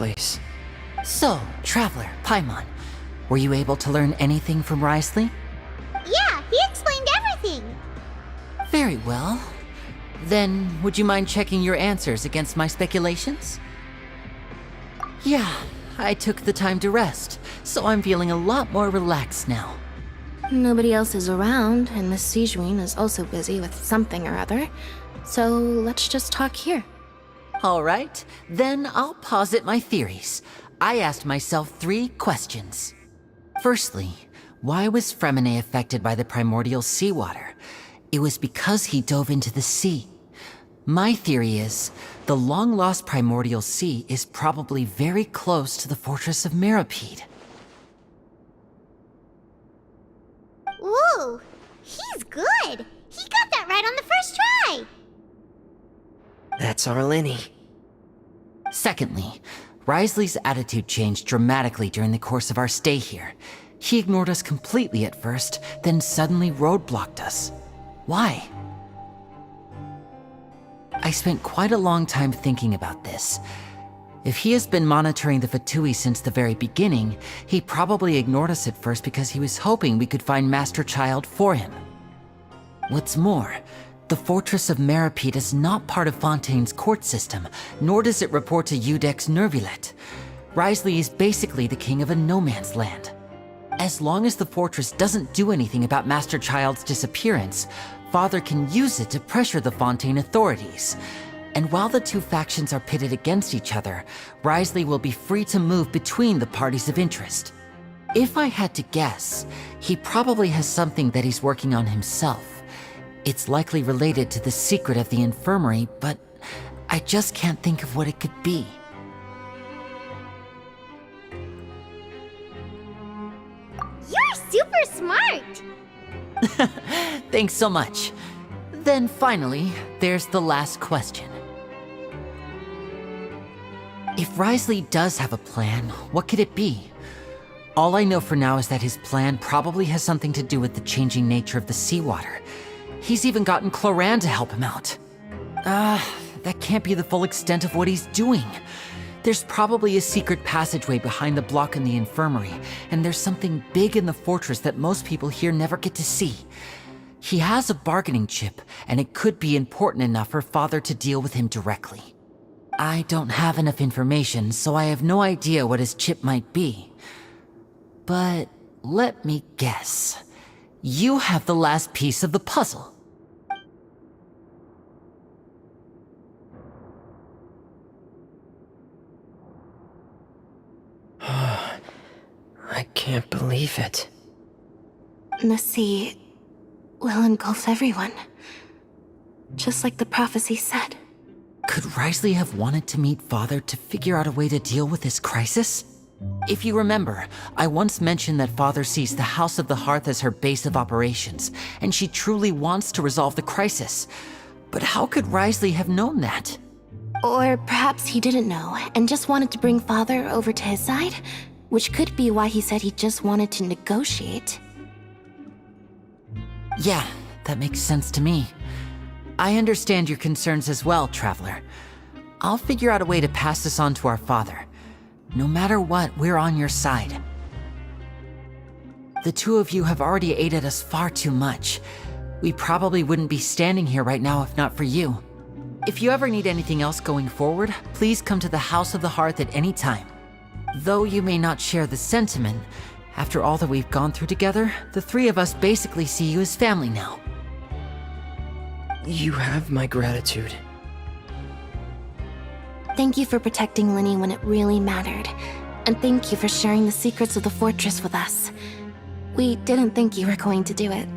place. So, Traveler, Paimon, were you able to learn anything from Wriothesley? Yeah, he explained everything. Very well. Then, would you mind checking your answers against my speculations? Yeah, I took the time to rest, so I'm feeling a lot more relaxed now. Nobody else is around, and Miss Sijuin is also busy with something or other. So let's just talk here. All right, then I'll posit my theories. I asked myself 3 questions. Firstly, why was Fremine affected by the primordial seawater? It was because he dove into the sea. My theory is, the long-lost primordial sea is probably very close to the fortress of Meropide. Ooh, he's good. He got that right on the first try. That's our Linny. Secondly, Wriothesley's attitude changed dramatically during the course of our stay here. He ignored us completely at first, then suddenly roadblocked us. Why? I spent quite a long time thinking about this. If he has been monitoring the Fatui since the very beginning, he probably ignored us at first because he was hoping we could find Master Child for him. What's more, the Fortress of Meropide is not part of Fontaine's court system, nor does it report to Udex Nervulet. Wriothesley is basically the king of a no-man's land. As long as the fortress doesn't do anything about Master Child's disappearance, Father can use it to pressure the Fontaine authorities. And while the 2 factions are pitted against each other, Wriothesley will be free to move between the parties of interest. If I had to guess, he probably has something that he's working on himself. It's likely related to the secret of the infirmary, but I just can't think of what it could be. You're super smart. Thanks so much. Then finally, there's the last question. If Wriothesley does have a plan, what could it be? All I know for now is that his plan probably has something to do with the changing nature of the seawater. He's even gotten Cloran to help him out. That can't be the full extent of what he's doing. There's probably a secret passageway behind the block in the infirmary, and there's something big in the fortress that most people here never get to see. He has a bargaining chip, and it could be important enough for Father to deal with him directly. I don't have enough information, so I have no idea what his chip might be. But let me guess. You have the last piece of the puzzle. I can't believe it. The sea will engulf everyone. Just like the prophecy said. Could Wriothesley have wanted to meet Father to figure out a way to deal with this crisis? If you remember, I once mentioned that Father sees the House of the Hearth as her base of operations, and she truly wants to resolve the crisis. But how could Wriothesley have known that? Or perhaps he didn't know and just wanted to bring Father over to his side, which could be why he said he just wanted to negotiate. Yeah, that makes sense to me. I understand your concerns as well, Traveler. I'll figure out a way to pass this on to our father. No matter what, we're on your side. The 2 of you have already aided us far too much. We probably wouldn't be standing here right now if not for you. If you ever need anything else going forward, please come to the House of the Hearth at any time. Though you may not share the sentiment, after all that we've gone through together, the 3 of us basically see you as family now. You have my gratitude. Thank you for protecting Linny when it really mattered. And thank you for sharing the secrets of the fortress with us. We didn't think you were going to do it.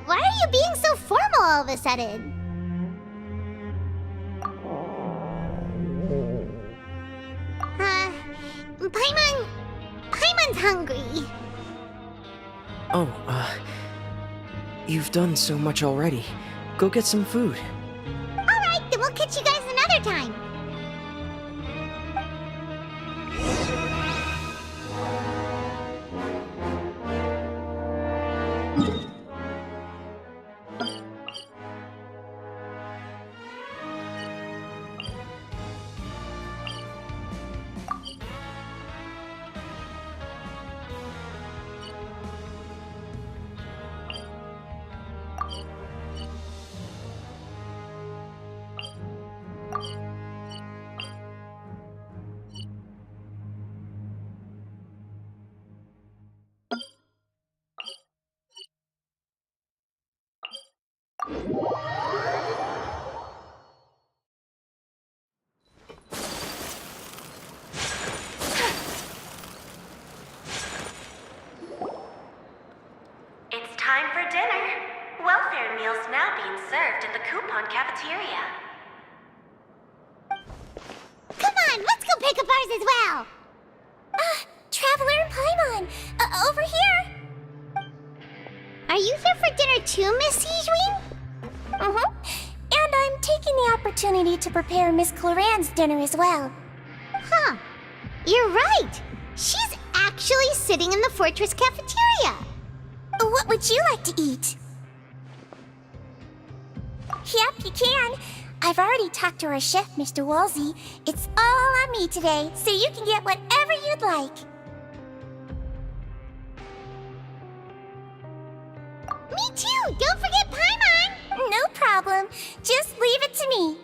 Why are you being so formal all of a sudden? Paimon's hungry. Oh, you've done so much already. Go get some food. Alright, then we'll catch you guys another time. in the coupon cafeteria. Come on, let's go pick up ours as well! Traveler and Paimon, over here! Are you here for dinner too, Miss Sijwin? Mm-hmm. And I'm taking the opportunity to prepare Miss Cloran's dinner as well. Huh. You're right. She's actually sitting in the fortress cafeteria. What would you like to eat? Yep, you can. I've already talked to our chef, Mr. Wolsey. It's all on me today, so you can get whatever you'd like. Me too! Don't forget Paimon! No problem. Just leave it to me.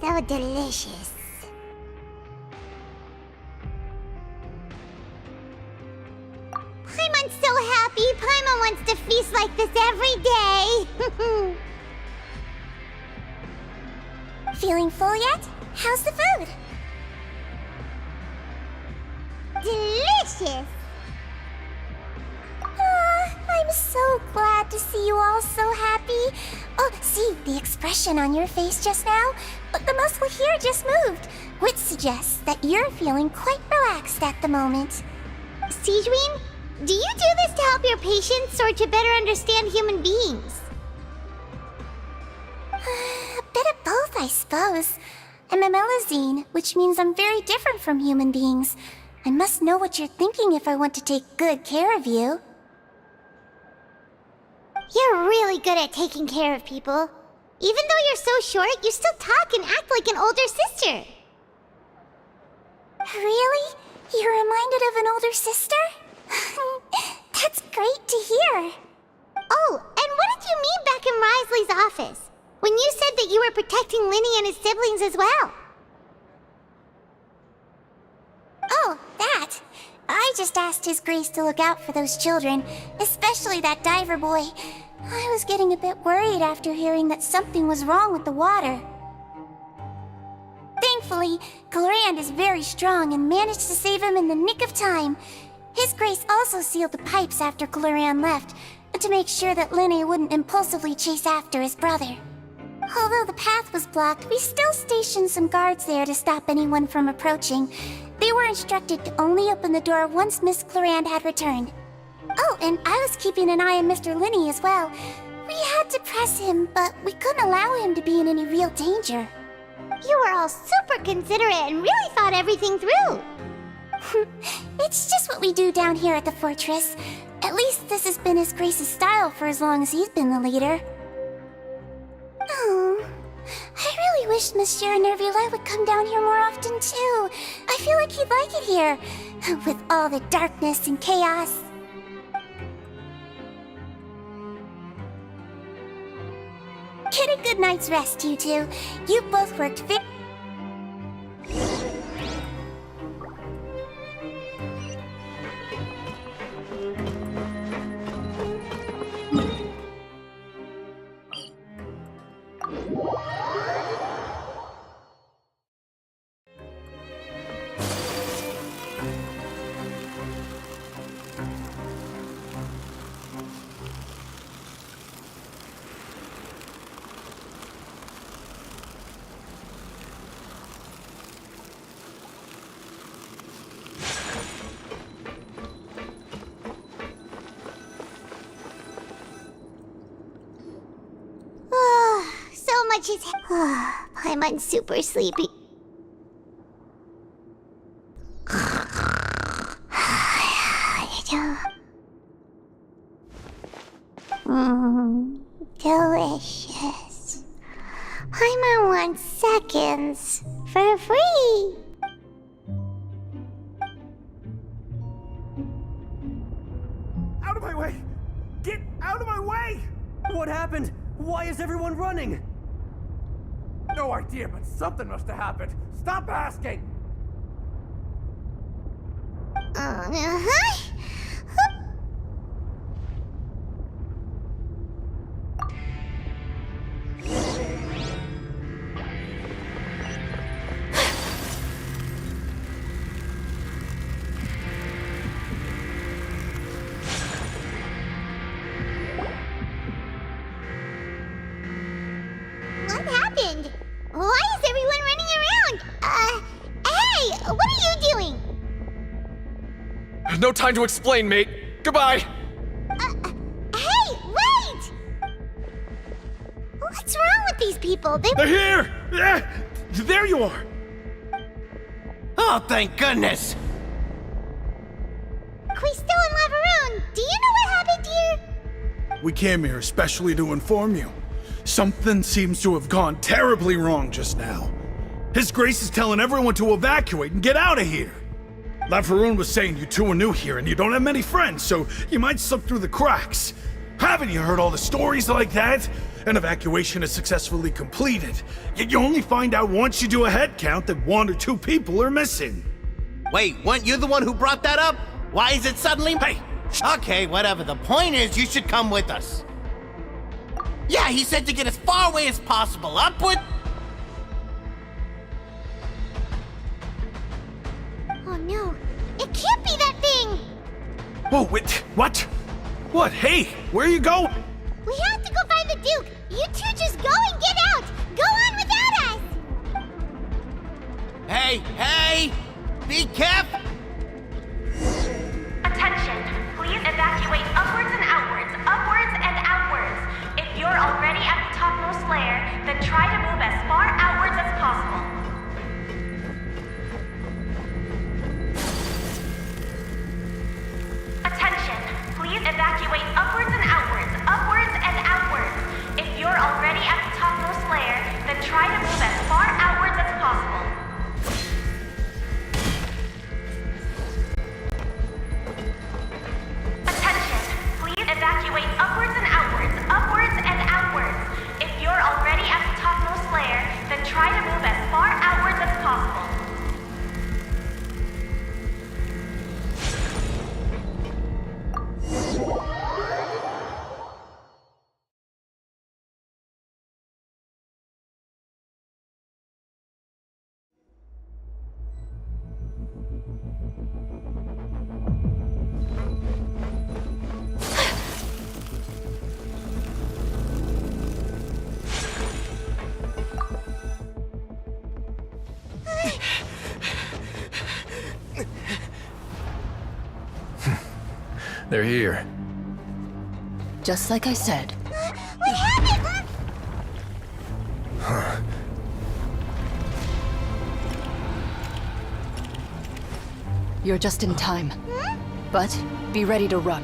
So delicious. Paimon's so happy. Paimon wants to feast like this every day. Feeling full yet? How's the food? Delicious. I'm so glad to see you all so happy. Oh, see the expression on your face just now? The muscle here just moved, which suggests that you're feeling quite relaxed at the moment. Sijwin, do you do this to help your patients or to better understand human beings? A bit of both, I suppose. I'm a Melazine, which means I'm very different from human beings. I must know what you're thinking if I want to take good care of you. You're really good at taking care of people. Even though you're so short, you still talk and act like an older sister. Really? You're reminded of an older sister? That's great to hear. Oh, and what did you mean back in Risley's office? When you said that you were protecting Linny and his siblings as well? Oh, that. I just asked His Grace to look out for those children, especially that diver boy. I was getting a bit worried after hearing that something was wrong with the water. Thankfully, Clorand is very strong and managed to save him in the nick of time. His Grace also sealed the pipes after Clorand left, to make sure that Linny wouldn't impulsively chase after his brother. Although the path was blocked, we still stationed some guards there to stop anyone from approaching. They were instructed to only open the door once Miss Clorand had returned. Oh, and I was keeping an eye on Mr. Linny as well. We had to press him, but we couldn't allow him to be in any real danger. You were all super considerate and really thought everything through. It's just what we do down here at the fortress. At least this has been His Grace's style for as long as he's been the leader. Oh, I really wish Monsieur Nervula would come down here more often too. I feel like he'd like it here, with all the darkness and chaos. Get a good night's rest, you two. You both worked very... So much is... Paimon's super sleepy. Delicious. Paimon wants seconds for free. Out of my way! Get out of my way! What happened? Why is everyone running? No idea, but something must have happened. Stop asking! Uh-huh. No time to explain, mate. Goodbye! Hey, wait! What's wrong with these people? They're here! There you are! Oh, thank goodness! We still in Lavaroon. Do you know what happened here? We came here especially to inform you. Something seems to have gone terribly wrong just now. His Grace is telling everyone to evacuate and get out of here. Lavaroon was saying you two are new here and you don't have many friends, so you might slip through the cracks. Haven't you heard all the stories like that? An evacuation is successfully completed, yet you only find out once you do a head count that 1 or 2 people are missing. Wait, weren't you the one who brought that up? Why is it suddenly— Hey! Okay, whatever. The point is, you should come with us. Yeah, he said to get as far away as possible. Upward. Oh no, it can't be that thing! Whoa, wait, what? What? Hey, where are you going? We have to go find the Duke! You two just go and get out! Go on without us! Hey! Be careful! Attention! Please evacuate upwards and outwards, upwards and outwards. If you're already at the topmost layer, then try to move as far outwards as possible. Attention! Please evacuate upwards and outwards, upwards and outwards. If you're already at the topmost layer, then try to move as far outwards as possible. Attention! Please evacuate upwards and outwards, upwards and outwards. If you're already at the topmost layer, then try to move as far outwards as possible. They're here. Just like I said. We have it! You're just in time. But be ready to run.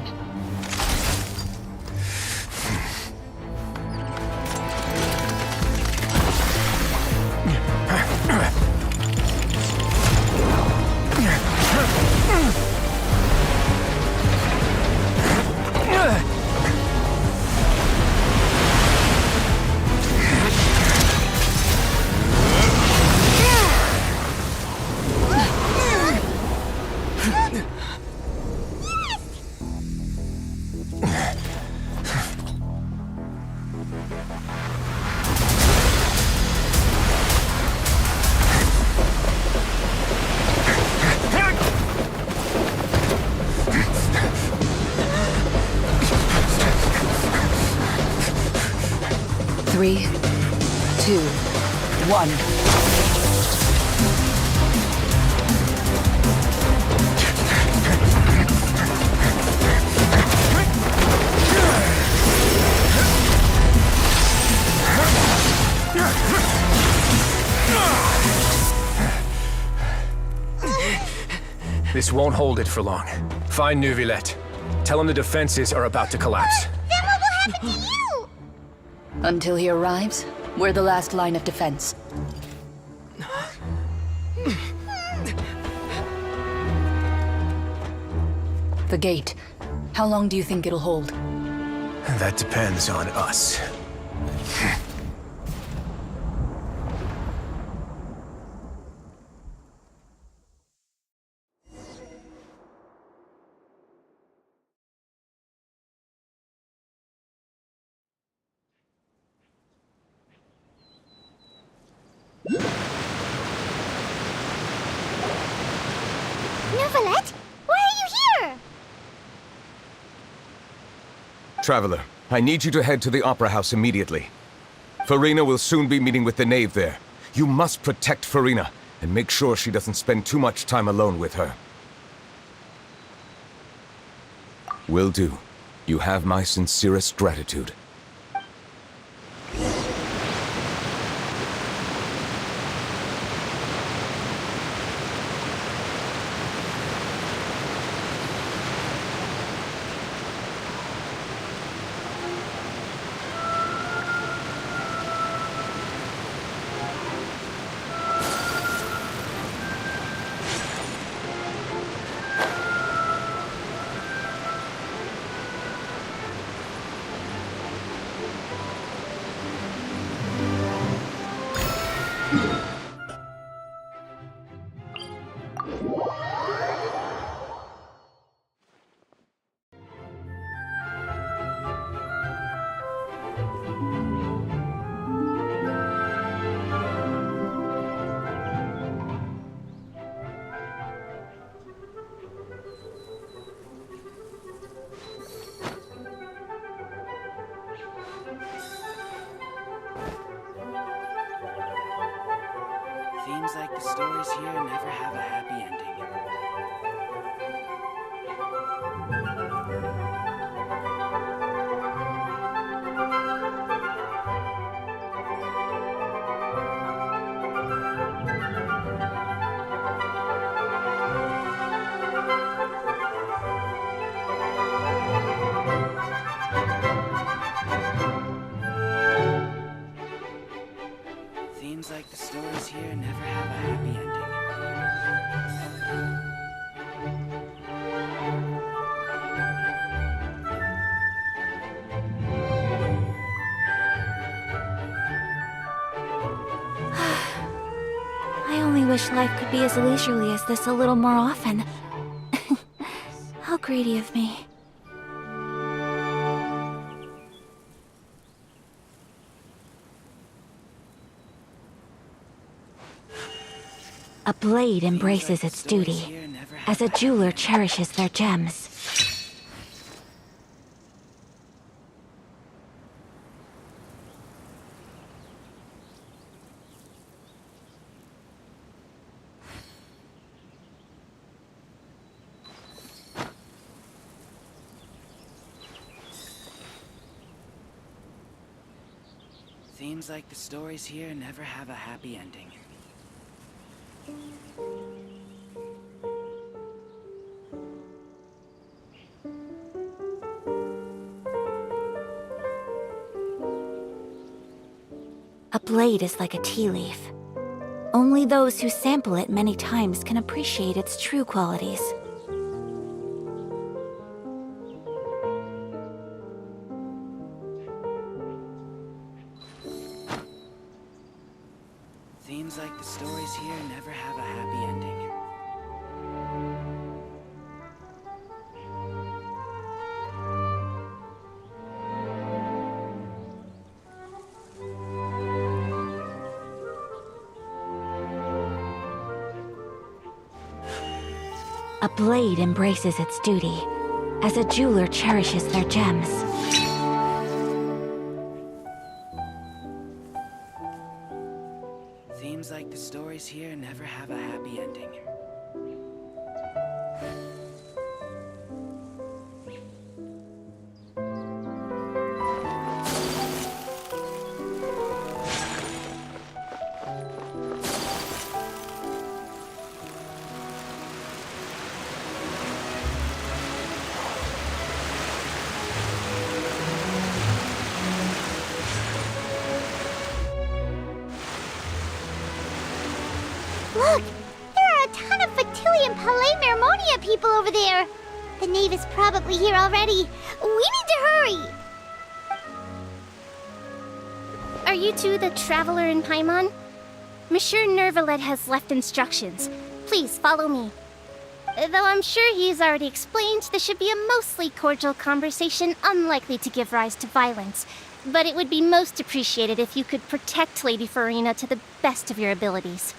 Three, 2, 1. This won't hold it for long. Find Neuvillette. Tell him the defenses are about to collapse. Then what will happen to you? Until he arrives, we're the last line of defense. The gate. How long do you think it'll hold? That depends on us. Neuvillette? Why are you here? Traveler, I need you to head to the Opera House immediately. Farina will soon be meeting with the knave there. You must protect Farina, and make sure she doesn't spend too much time alone with her. Will do. You have my sincerest gratitude. Seems like the stories here never have a happy ending. Seems like the stories here never have a happy ending. I only wish life could be as leisurely as this a little more often. How greedy of me. A blade embraces its duty, as a jeweler cherishes their gems. Seems like the stories here never have a happy ending. A blade is like a tea leaf. Only those who sample it many times can appreciate its true qualities. Seems like the stories here never have a happy ending. A blade embraces its duty, as a jeweler cherishes their gems. Seems like the stories here never have a happy ending. Look! There are a ton of Fatui and Palais Mermonia people over there! The knave is probably here already. We need to hurry! Are you two the traveler in Paimon? Monsieur Nervalet has left instructions. Please follow me. Though I'm sure he's already explained, this should be a mostly cordial conversation, unlikely to give rise to violence. But it would be most appreciated if you could protect Lady Farina to the best of your abilities.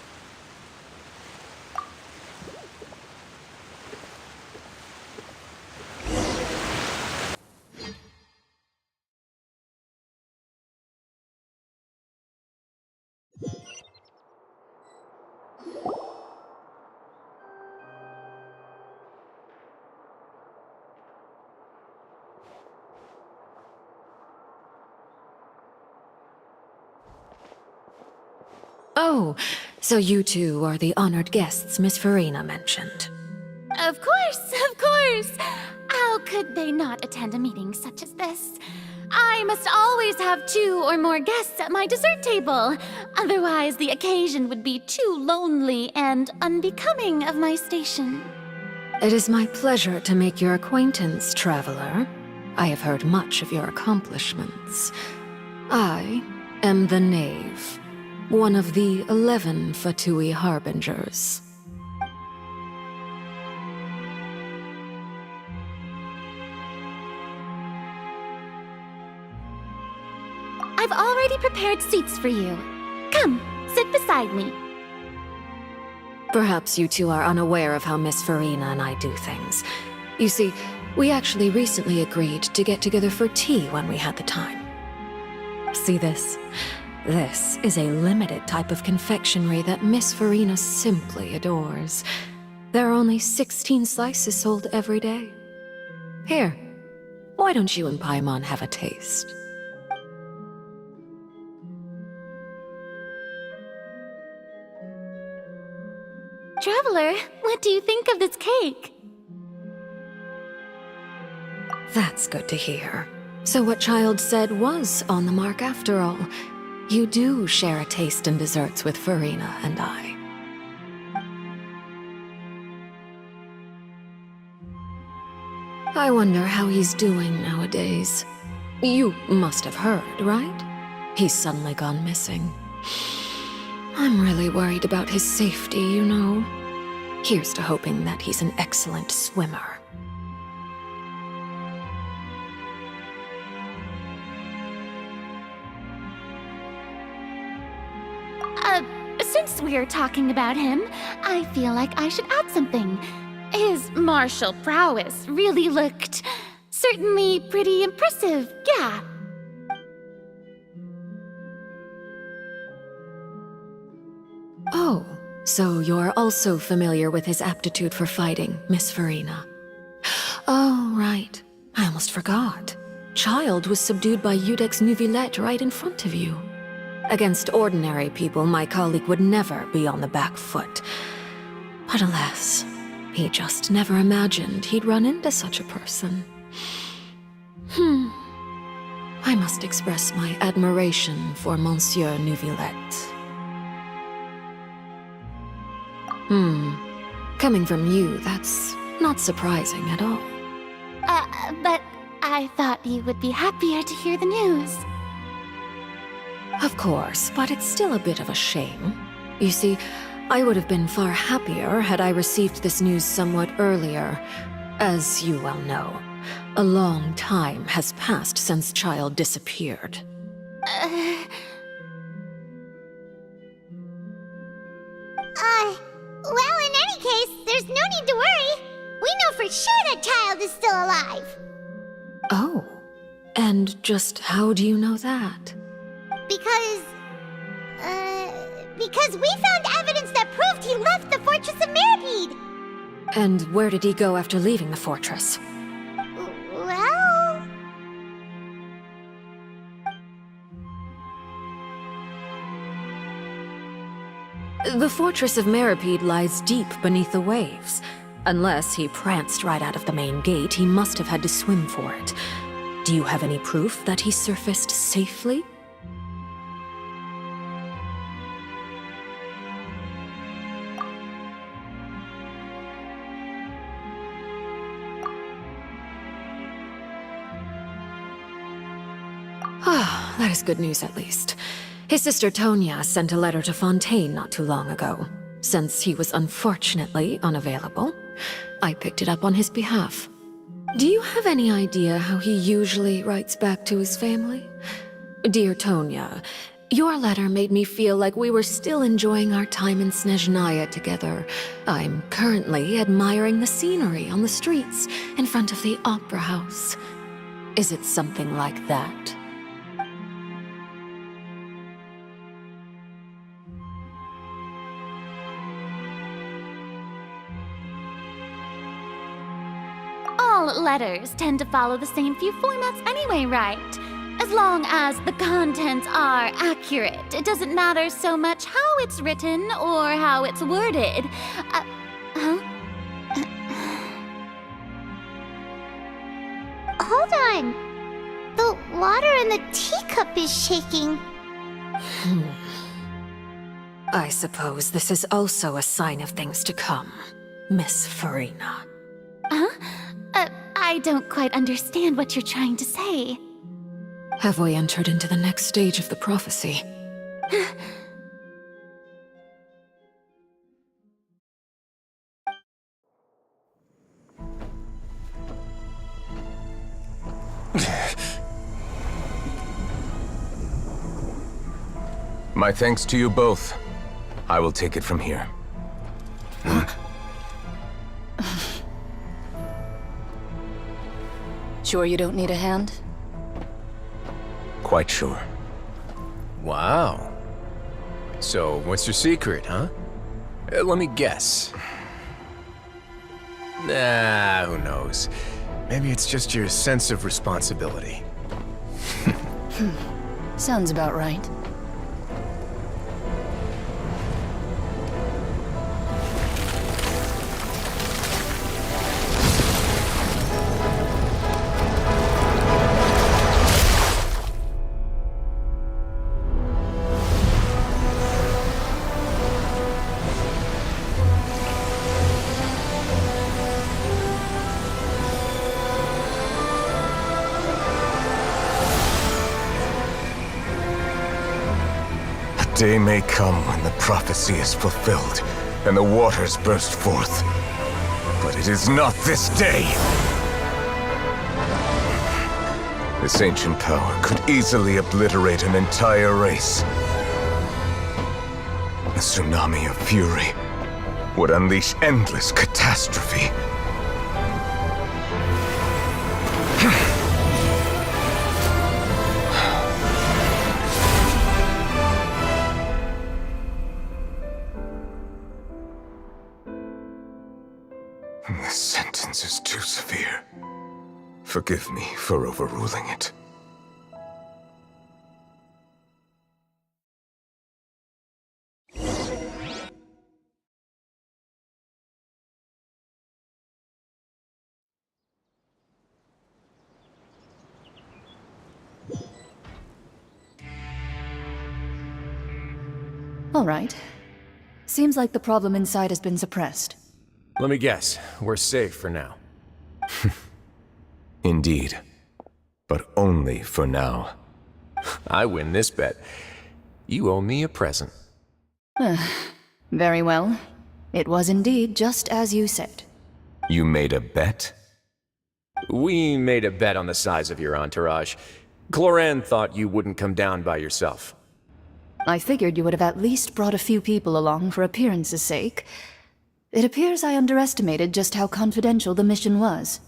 Oh, so you two are the honored guests Miss Farina mentioned. Of course, of course! How could they not attend a meeting such as this? I must always have 2 or more guests at my dessert table. Otherwise, the occasion would be too lonely and unbecoming of my station. It is my pleasure to make your acquaintance, traveler. I have heard much of your accomplishments. I am the Knave, one of the 11 Fatui Harbingers. I've already prepared seats for you. Come, sit beside me. Perhaps you two are unaware of how Miss Farina and I do things. You see, we actually recently agreed to get together for tea when we had the time. See this? This is a limited type of confectionery that Miss Farina simply adores. There are only 16 slices sold every day. Here, why don't you and Paimon have a taste? Traveler, what do you think of this cake? That's good to hear. So what Child said was on the mark after all. You do share a taste in desserts with Farina and I. I wonder how he's doing nowadays. You must have heard, right? He's suddenly gone missing. I'm really worried about his safety, you know. Here's to hoping that he's an excellent swimmer. Since we're talking about him, I feel like I should add something. His martial prowess really looked certainly pretty impressive, yeah. Oh, so you're also familiar with his aptitude for fighting, Miss Farina. Oh, right. I almost forgot. Child was subdued by Udex Neuvillette right in front of you. Against ordinary people, my colleague would never be on the back foot. But alas, he just never imagined he'd run into such a person. I must express my admiration for Monsieur Neuvillette. Coming from you, that's not surprising at all. But I thought you would be happier to hear the news. Of course, but it's still a bit of a shame. You see, I would have been far happier had I received this news somewhat earlier. As you well know, a long time has passed since Child disappeared. Well, in any case, there's no need to worry. We know for sure that Child is still alive. Oh, and just how do you know that? Because we found evidence that proved he left the Fortress of Mirapede. And where did he go after leaving the fortress? Well... The Fortress of Mirapede lies deep beneath the waves. Unless he pranced right out of the main gate, he must have had to swim for it. Do you have any proof that he surfaced safely? Ah, that is good news at least. His sister Tonya sent a letter to Fontaine not too long ago. Since he was unfortunately unavailable, I picked it up on his behalf. Do you have any idea how he usually writes back to his family? Dear Tonya, your letter made me feel like we were still enjoying our time in Snezhnaya together. I'm currently admiring the scenery on the streets in front of the opera house. Is it something like that? All letters tend to follow the same few formats anyway, right? As long as the contents are accurate, it doesn't matter so much how it's written or how it's worded. Hold on. The water in the teacup is shaking. I suppose this is also a sign of things to come, Miss Farina. I don't quite understand what you're trying to say. Have we entered into the next stage of the prophecy? My thanks to you both. I will take it from here. Sure you don't need a hand? Quite sure. Wow. So, what's your secret, huh? Let me guess. Nah, who knows? Maybe it's just your sense of responsibility. Sounds about right. Day may come when the prophecy is fulfilled, and the waters burst forth. But it is not this day! This ancient power could easily obliterate an entire race. A tsunami of fury would unleash endless catastrophe. This sentence is too severe. Forgive me for overruling it. All right. Seems like the problem inside has been suppressed. Let me guess, we're safe for now. Indeed. But only for now. I win this bet. You owe me a present. Very well. It was indeed just as you said. You made a bet? We made a bet on the size of your entourage. Cloran thought you wouldn't come down by yourself. I figured you would have at least brought a few people along for appearance's sake. It appears I underestimated just how confidential the mission was.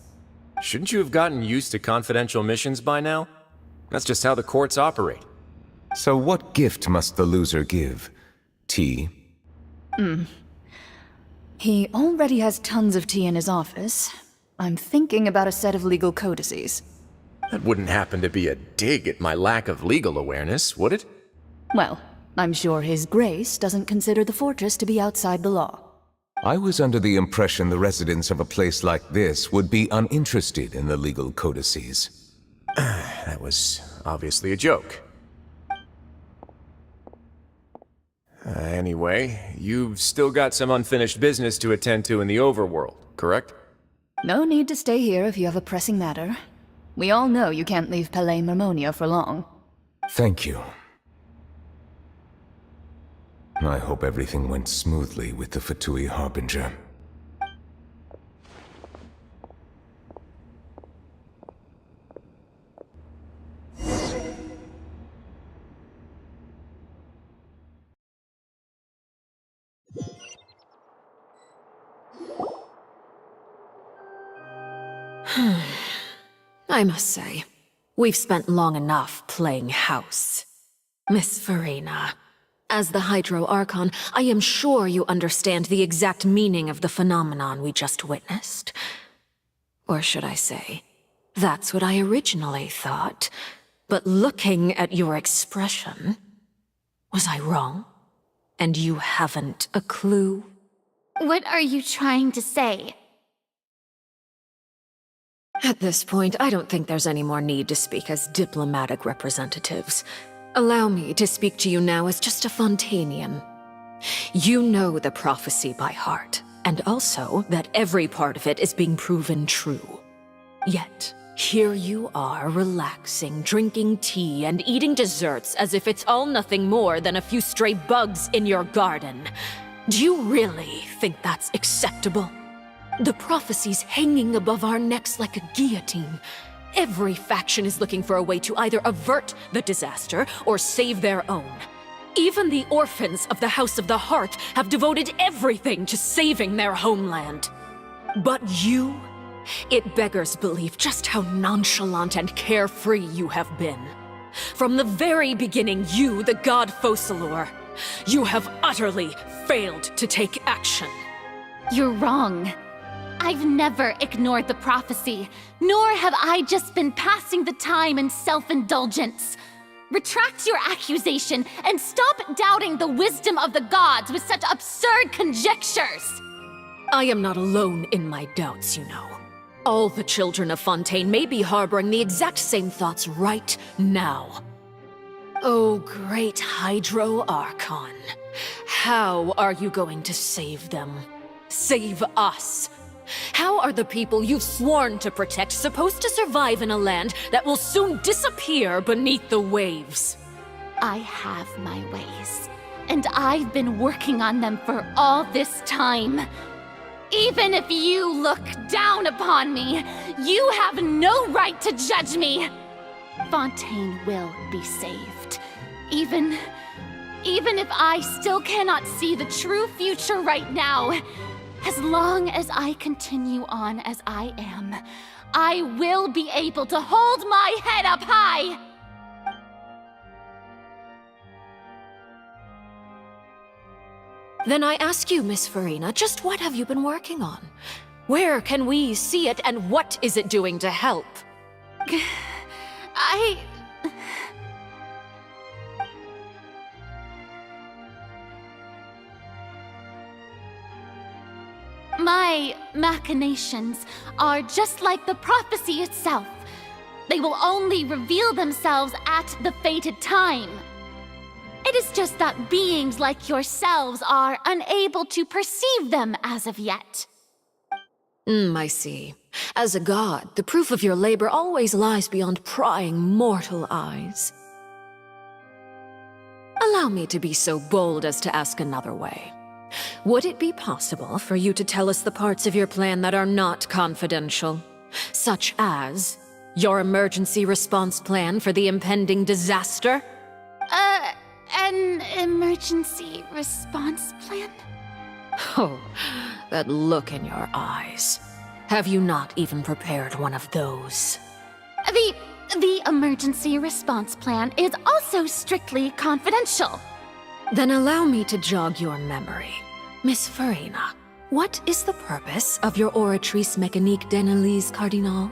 Shouldn't you have gotten used to confidential missions by now? That's just how the courts operate. So what gift must the loser give? Tea? He already has tons of tea in his office. I'm thinking about a set of legal codices. That wouldn't happen to be a dig at my lack of legal awareness, would it? Well, I'm sure His Grace doesn't consider the fortress to be outside the law. I was under the impression the residents of a place like this would be uninterested in the legal codices. That was obviously a joke. Anyway, you've still got some unfinished business to attend to in the overworld, correct? No need to stay here if you have a pressing matter. We all know you can't leave Palais Marmonia for long. Thank you. I hope everything went smoothly with the Fatui Harbinger. I must say, we've spent long enough playing house. Miss Farina, as the Hydro Archon, I am sure you understand the exact meaning of the phenomenon we just witnessed. Or should I say, that's what I originally thought, But looking at your expression, was I wrong? And you haven't a clue? What are you trying to say? At this point, I don't think there's any more need to speak as diplomatic representatives. Allow me to speak to you now as just a Fontainian. You know the prophecy by heart, and also that every part of it is being proven true. Yet, here you are relaxing, drinking tea, and eating desserts as if it's all nothing more than a few stray bugs in your garden. Do you really think that's acceptable? The prophecy's hanging above our necks like a guillotine. Every faction is looking for a way to either avert the disaster or save their own. Even the orphans of the House of the Hearth have devoted everything to saving their homeland. But you? It beggars belief just how nonchalant and carefree you have been. From the very beginning, you, the god Focalor, you have utterly failed to take action. You're wrong. I've never ignored the prophecy, nor have I just been passing the time in self-indulgence. Retract your accusation and stop doubting the wisdom of the gods with such absurd conjectures! I am not alone in my doubts, you know. All the children of Fontaine may be harboring the exact same thoughts right now. Oh, great Hydro Archon. How are you going to save them? Save us? How are the people you've sworn to protect supposed to survive in a land that will soon disappear beneath the waves? I have my ways, and I've been working on them for all this time. Even if you look down upon me, you have no right to judge me. Fontaine will be saved. Even if I still cannot see the true future right now, as long as I continue on as I am, I will be able to hold my head up high! Then I ask you, Miss Farina, just what have you been working on? Where can we see it, and what is it doing to help? My machinations are just like the prophecy itself. They will only reveal themselves at the fated time. It is just that beings like yourselves are unable to perceive them as of yet. I see. As a god, the proof of your labor always lies beyond prying mortal eyes. Allow me to be so bold as to ask another way. Would it be possible for you to tell us the parts of your plan that are not confidential? Such as your emergency response plan for the impending disaster? An emergency response plan? Oh, that look in your eyes. Have you not even prepared one of those? The emergency response plan is also strictly confidential. Then allow me to jog your memory. Miss Farina, what is the purpose of your Oratrice Mécanique d'Analyse Cardinal?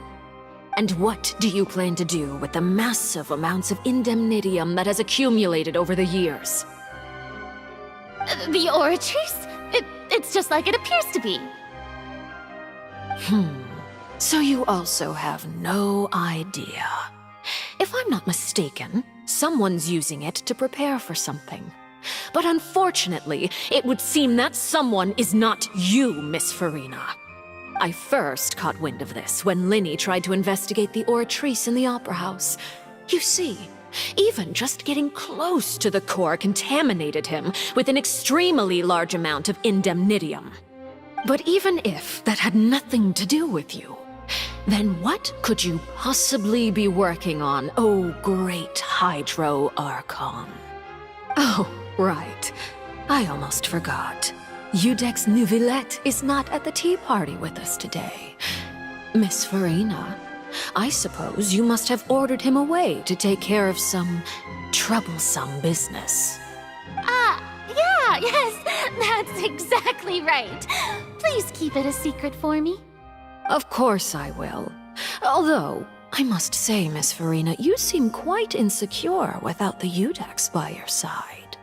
And what do you plan to do with the massive amounts of indemnitium that has accumulated over the years? The Oratrice? It's just like it appears to be. So you also have no idea. If I'm not mistaken, someone's using it to prepare for something. But unfortunately, it would seem that someone is not you, Miss Farina. I first caught wind of this when Linny tried to investigate the Oratrice in the Opera House. You see, even just getting close to the core contaminated him with an extremely large amount of indemnitium. But even if that had nothing to do with you, then what could you possibly be working on, oh great Hydro Archon? Oh, right. I almost forgot. Udex Neuvillette is not at the tea party with us today. Miss Farina, I suppose you must have ordered him away to take care of some troublesome business. Yes, that's exactly right. Please keep it a secret for me. Of course I will. Although, I must say, Miss Farina, you seem quite insecure without the Udex by your side.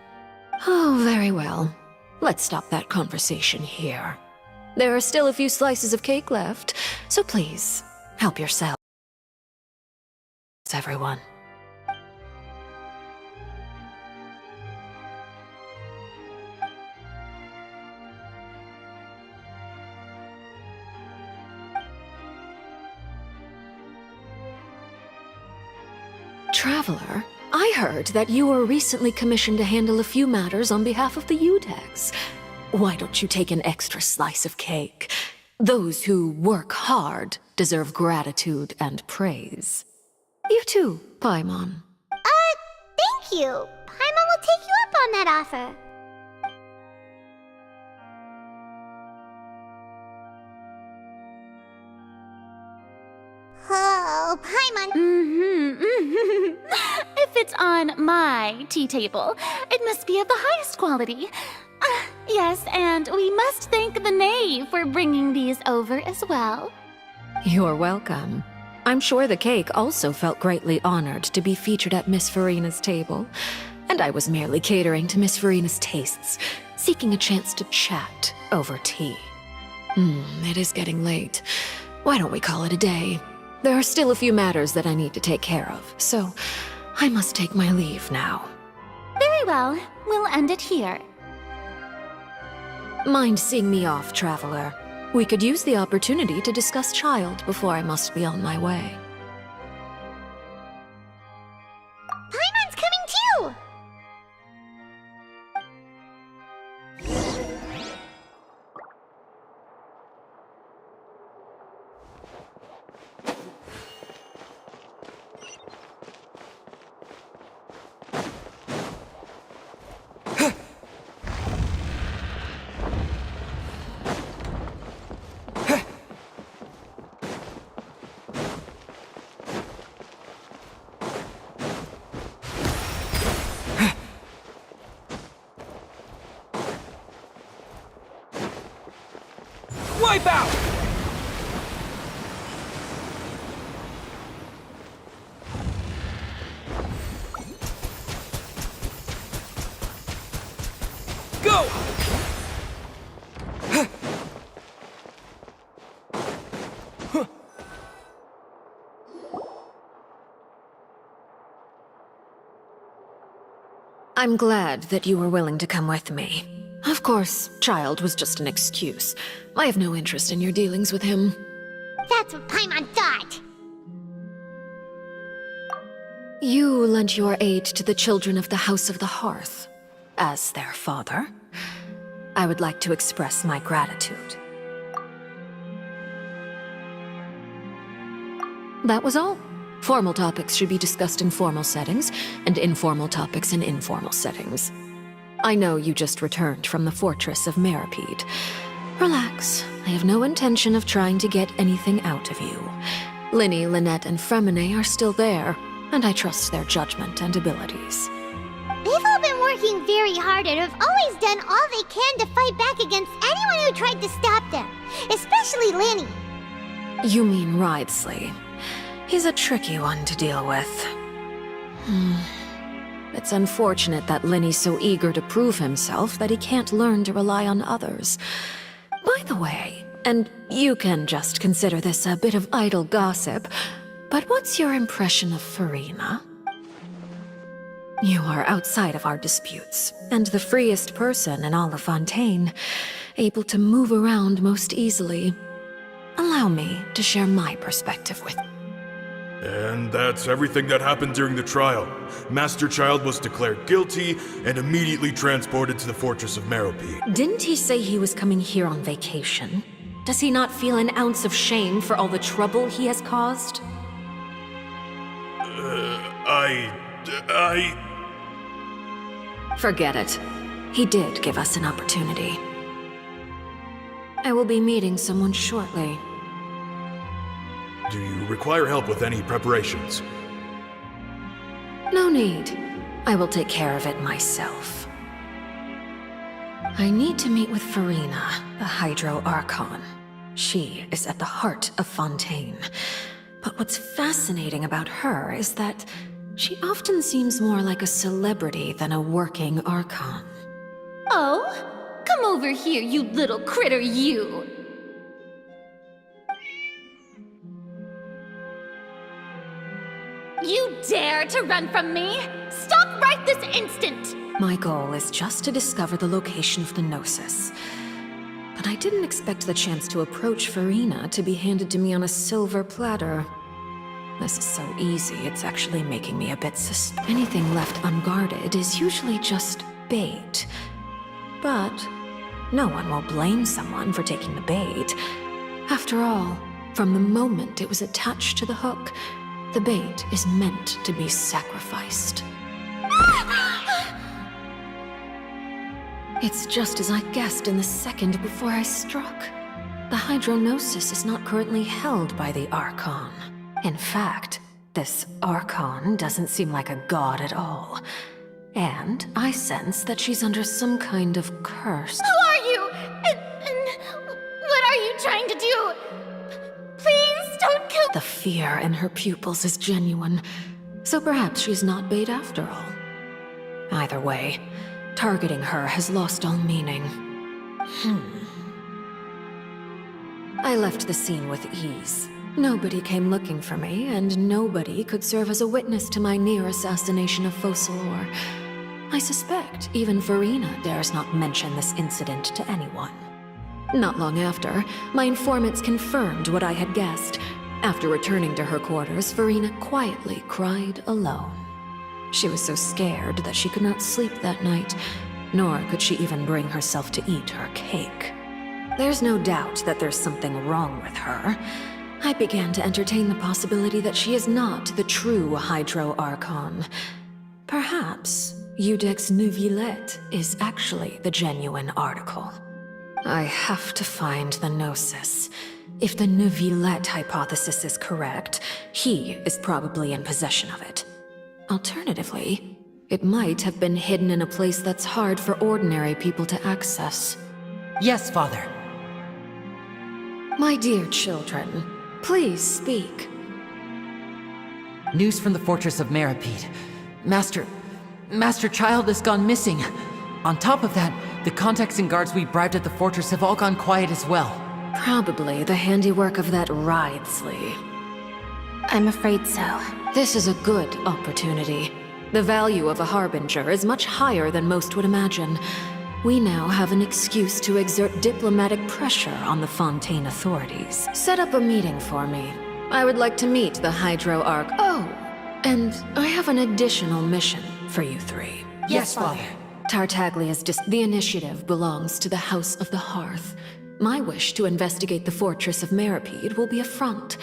Oh, very well. Let's stop that conversation here. There are still a few slices of cake left, so please, help yourselves, everyone. Traveler, I heard that you were recently commissioned to handle a few matters on behalf of the Udex. Why don't you take an extra slice of cake? Those who work hard deserve gratitude and praise. You too, Paimon. Thank you. Paimon will take you up on that offer. Oh, Paimon. If it's on my tea table, it must be of the highest quality. Yes, and we must thank the knave for bringing these over as well. You're welcome. I'm sure the cake also felt greatly honored to be featured at Miss Farina's table, and I was merely catering to Miss Farina's tastes, seeking a chance to chat over tea. It is getting late. Why don't we call it a day? There are still a few matters that I need to take care of, so I must take my leave now. Very well. We'll end it here. Mind seeing me off, Traveler? We could use the opportunity to discuss Child before I must be on my way. Paimon's coming too! Wipe out! Go! I'm glad that you were willing to come with me. Of course, Child was just an excuse. I have no interest in your dealings with him. That's what Paimon thought! You lent your aid to the children of the House of the Hearth. As their father, I would like to express my gratitude. That was all. Formal topics should be discussed in formal settings, and informal topics in informal settings. I know you just returned from the fortress of Meripede. Relax. I have no intention of trying to get anything out of you. Linny, Lynette, and Fremine are still there, and I trust their judgment and abilities. They've all been working very hard and have always done all they can to fight back against anyone who tried to stop them, especially Linny. You mean Ridesley. He's a tricky one to deal with. It's unfortunate that Linny's so eager to prove himself that he can't learn to rely on others. By the way, and you can just consider this a bit of idle gossip, but what's your impression of Farina? You are outside of our disputes, and the freest person in all of Fontaine, able to move around most easily. Allow me to share my perspective with you. And that's everything that happened during the trial. Master Child was declared guilty and immediately transported to the Fortress of Meripede. Didn't he say he was coming here on vacation? Does he not feel an ounce of shame for all the trouble he has caused? Forget it. He did give us an opportunity. I will be meeting someone shortly. Do you require help with any preparations? No need. I will take care of it myself. I need to meet with Farina, the Hydro Archon. She is at the heart of Fontaine. But what's fascinating about her is that she often seems more like a celebrity than a working Archon. Oh, come over here, you little critter, you! You dare to run from me? Stop right this instant! My goal is just to discover the location of the Gnosis. But I didn't expect the chance to approach Farina to be handed to me on a silver platter. This is so easy, it's actually making me a bit suspicious. Anything left unguarded is usually just bait. But no one will blame someone for taking the bait. After all, from the moment it was attached to the hook, the bait is meant to be sacrificed. It's just as I guessed in the second before I struck. The Hydronosis is not currently held by the Archon. In fact, this Archon doesn't seem like a god at all. And I sense that she's under some kind of curse. Who are you? And what are you trying to do? Please don't kill— The fear in her pupils is genuine, so perhaps she's not bait after all. Either way, targeting her has lost all meaning. I left the scene with ease. Nobody came looking for me, and nobody could serve as a witness to my near assassination of Focalor. I suspect even Farina dares not mention this incident to anyone. Not long after, my informants confirmed what I had guessed. After returning to her quarters, Farina quietly cried alone. She was so scared that she could not sleep that night, nor could she even bring herself to eat her cake. There's no doubt that there's something wrong with her. I began to entertain the possibility that she is not the true Hydro Archon. Perhaps Iudex Neuvillette is actually the genuine article. I have to find the Gnosis. If the Neuvillette hypothesis is correct, he is probably in possession of it. Alternatively, it might have been hidden in a place that's hard for ordinary people to access. Yes, Father. My dear children, please speak. News from the fortress of Meripede. Master Child has gone missing. On top of that, the contacts and guards we bribed at the fortress have all gone quiet as well. Probably the handiwork of that Ridesley. I'm afraid so. This is a good opportunity. The value of a Harbinger is much higher than most would imagine. We now have an excuse to exert diplomatic pressure on the Fontaine authorities. Set up a meeting for me. I would like to meet the Hydro Arch. Oh, and I have an additional mission for you three. Yes, Father. Tartaglia's the initiative belongs to the House of the Hearth. My wish to investigate the fortress of Meripede will be a front.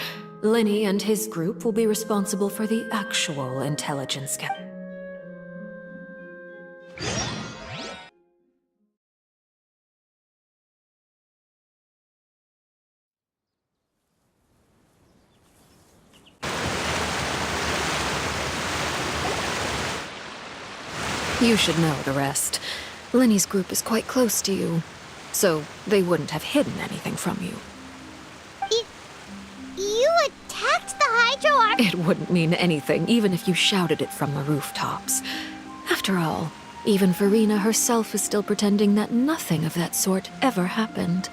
Linny and his group will be responsible for the actual intelligence gap. You should know the rest. Linny's group is quite close to you, so they wouldn't have hidden anything from you. You attacked the Hydro Arch? It wouldn't mean anything, even if you shouted it from the rooftops. After all, even Farina herself is still pretending that nothing of that sort ever happened.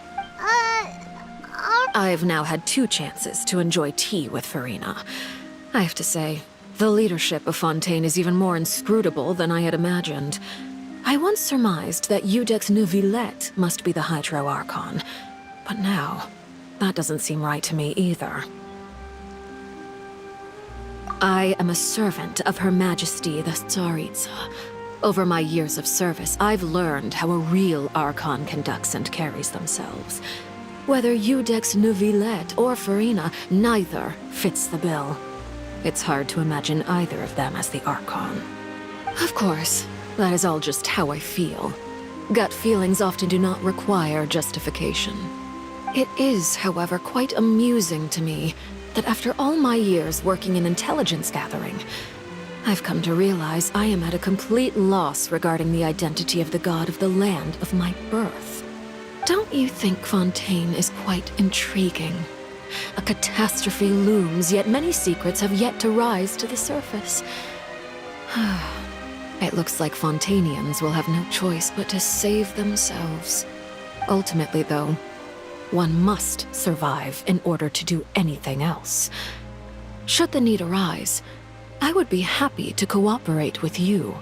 I've now had 2 chances to enjoy tea with Farina. I have to say, the leadership of Fontaine is even more inscrutable than I had imagined. I once surmised that Iudex Neuvillette must be the Hydro Archon, but now, that doesn't seem right to me either. I am a servant of Her Majesty the Tsaritsa. Over my years of service, I've learned how a real Archon conducts and carries themselves. Whether Iudex Neuvillette or Farina, neither fits the bill. It's hard to imagine either of them as the Archon. Of course, that is all just how I feel. Gut feelings often do not require justification. It is, however, quite amusing to me that after all my years working in intelligence gathering, I've come to realize I am at a complete loss regarding the identity of the god of the land of my birth. Don't you think Fontaine is quite intriguing? A catastrophe looms, yet many secrets have yet to rise to the surface. It looks like Fontanians will have no choice but to save themselves. Ultimately, though, one must survive in order to do anything else. Should the need arise, I would be happy to cooperate with you.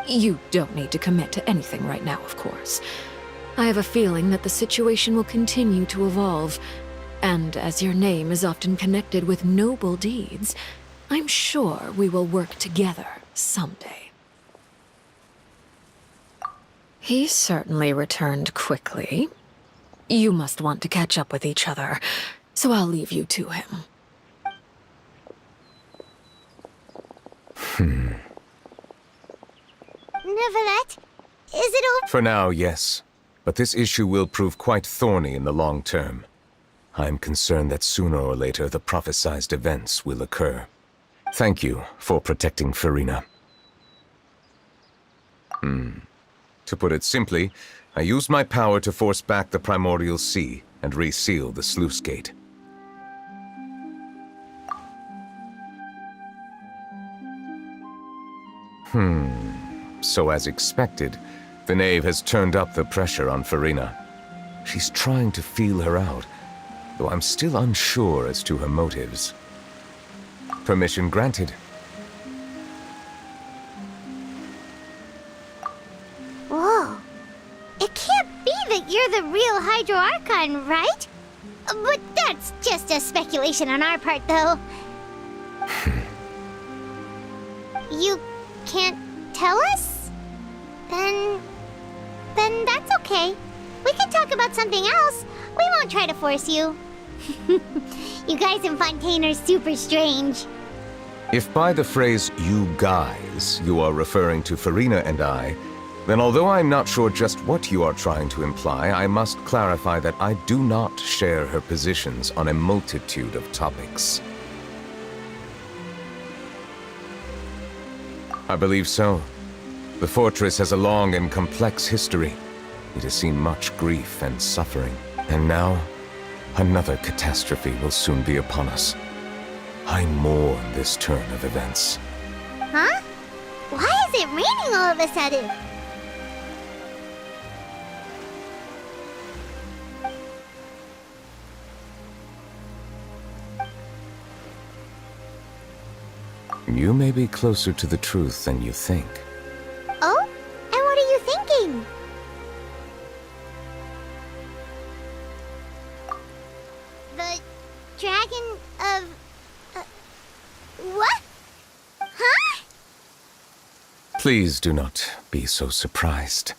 You don't need to commit to anything right now, of course. I have a feeling that the situation will continue to evolve, and as your name is often connected with noble deeds, I'm sure we will work together someday. He certainly returned quickly. You must want to catch up with each other, so I'll leave you to him. Neuvillette, is it over? For now, yes. But this issue will prove quite thorny in the long term. I'm concerned that sooner or later the prophesized events will occur. Thank you for protecting Furina. To put it simply, I used my power to force back the primordial sea and reseal the sluice gate. So as expected, the knave has turned up the pressure on Furina. She's trying to feel her out, though I'm still unsure as to her motives. Permission granted. Whoa. It can't be that you're the real Hydro Archon, right? But that's just a speculation on our part, though. You can't tell us? Then that's okay. We can talk about something else. We won't try to force you. You guys in Fontaine are super strange. If by the phrase, you guys, you are referring to Furina and I, then although I'm not sure just what you are trying to imply, I must clarify that I do not share her positions on a multitude of topics. I believe so. The fortress has a long and complex history. It has seen much grief and suffering. And now, another catastrophe will soon be upon us. I mourn this turn of events. Huh? Why is it raining all of a sudden? You may be closer to the truth than you think. Oh? And what are you thinking? The dragon of... what? Huh? Please do not be so surprised.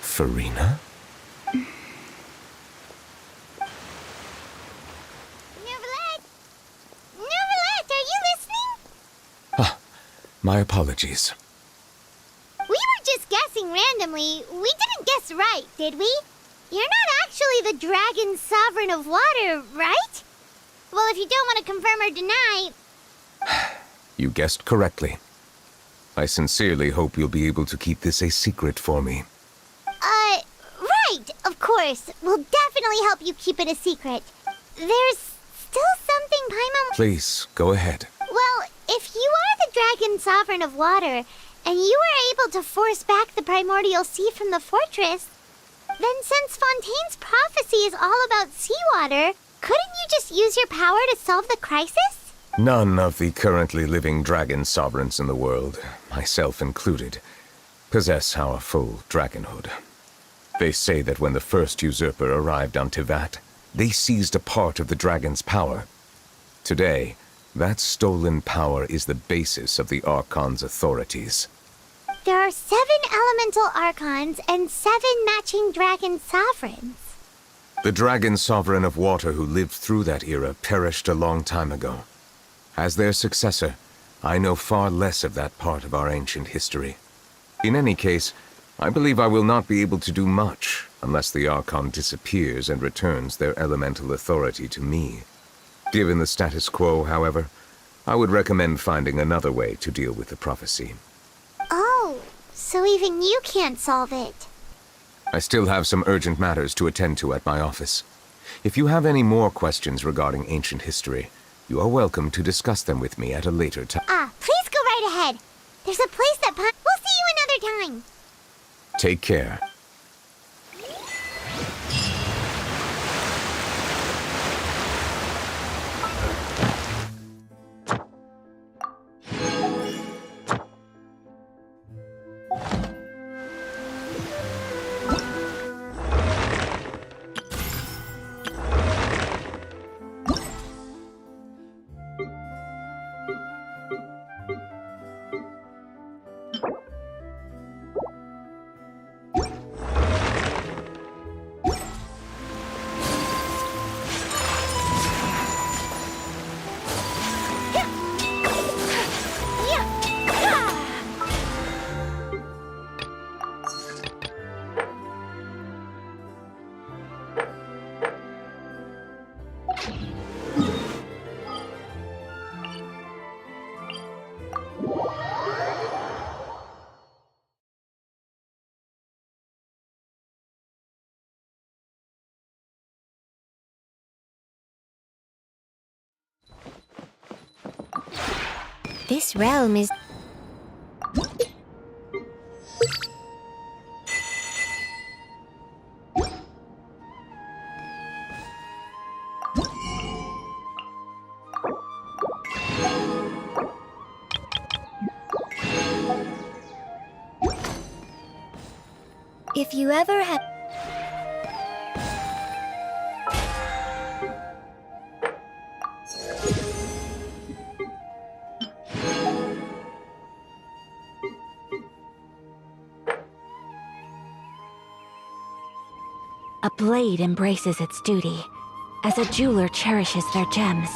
Furina? My apologies. We were just guessing randomly. We didn't guess right, did we? You're not actually the dragon sovereign of water, right? Well, if you don't want to confirm or deny... You guessed correctly. I sincerely hope you'll be able to keep this a secret for me. Right, of course. We'll definitely help you keep it a secret. There's still something Paimon... Please, go ahead. Well, if you are the dragon sovereign of water, and you were able to force back the primordial sea from the fortress, then since Fontaine's prophecy is all about seawater, couldn't you just use your power to solve the crisis? None of the currently living dragon sovereigns in the world, myself included, possess our full dragonhood. They say that when the first usurper arrived on Teyvat, they seized a part of the dragon's power. Today, that stolen power is the basis of the Archon's authorities. There are 7 elemental Archons and 7 matching dragon sovereigns. The dragon sovereign of water who lived through that era perished a long time ago. As their successor, I know far less of that part of our ancient history. In any case, I believe I will not be able to do much unless the Archon disappears and returns their elemental authority to me. Given the status quo, however, I would recommend finding another way to deal with the prophecy. Oh, so even you can't solve it. I still have some urgent matters to attend to at my office. If you have any more questions regarding ancient history, you are welcome to discuss them with me at a later time. Please go right ahead. There's a place that we'll see you another time. Take care. This realm is... If you ever have... A blade embraces its duty, as a jeweler cherishes their gems.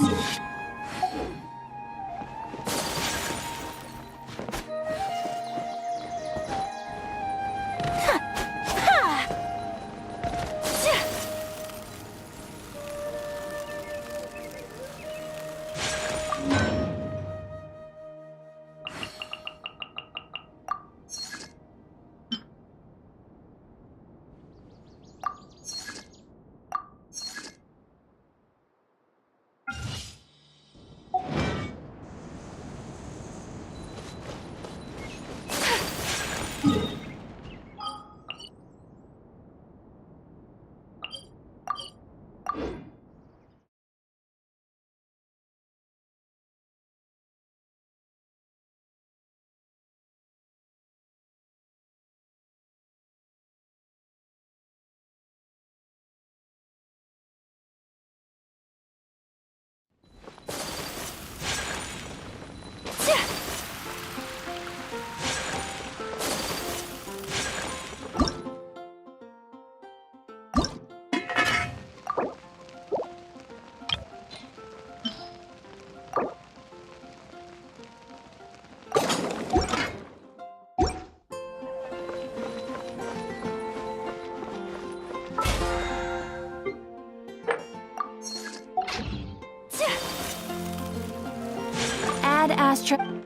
Ad Astra.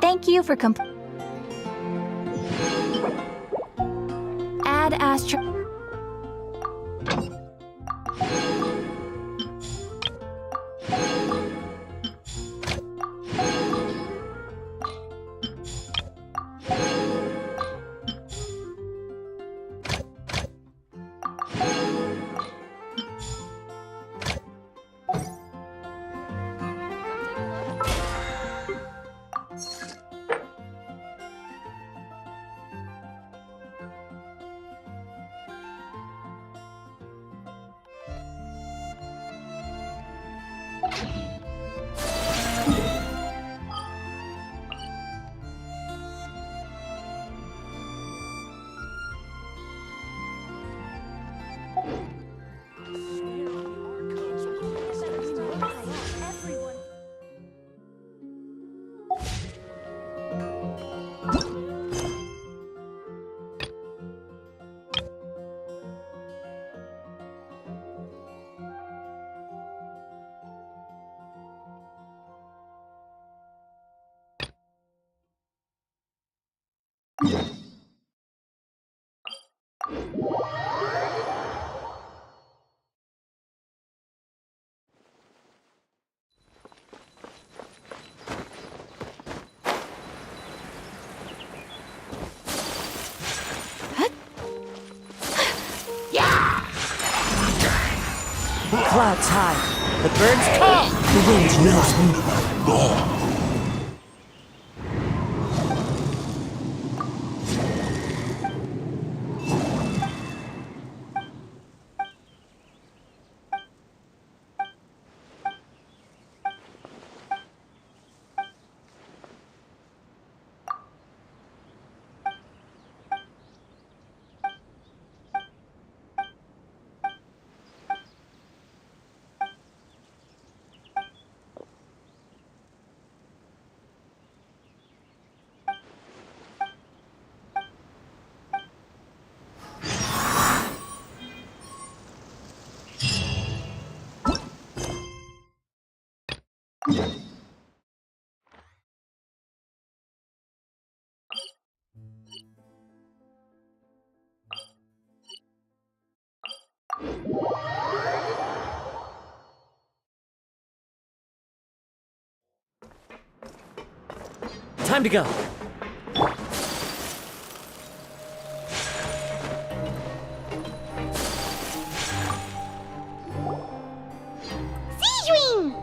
Thank you for Ad Astra. Clouds high. The birds call. The winds nod. Time to go.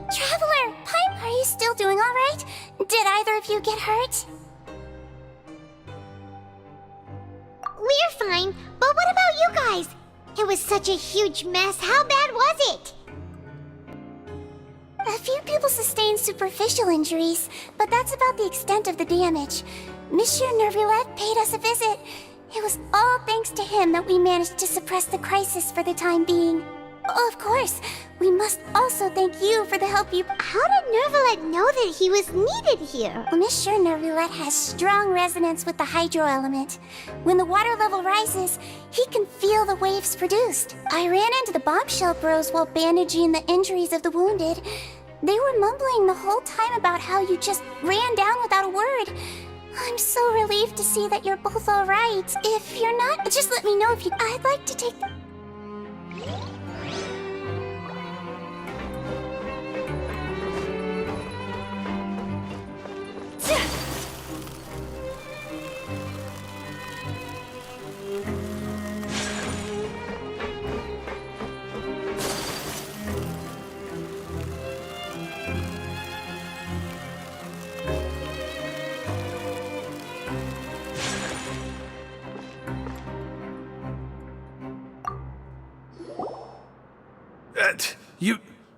Traveler, Pipe, are you still doing all right? Did either of you get hurt? We're fine, but what about you guys? It was such a huge mess. How bad was it? A few people sustained superficial injuries, but that's about the extent of the damage. Monsieur Nervillette paid us a visit. It was all thanks to him that we managed to suppress the crisis for the time being. Of course, we must also thank you for the help you... How did Nervillette know that he was needed here? Well, Monsieur Nervillette has strong resonance with the hydro element. When the water level rises, he can feel the waves produced. I ran into the bombshell bros while bandaging the injuries of the wounded. They were mumbling the whole time about how you just ran down without a word. I'm so relieved to see that you're both alright. If you're not, just let me know if you... I'd like to take...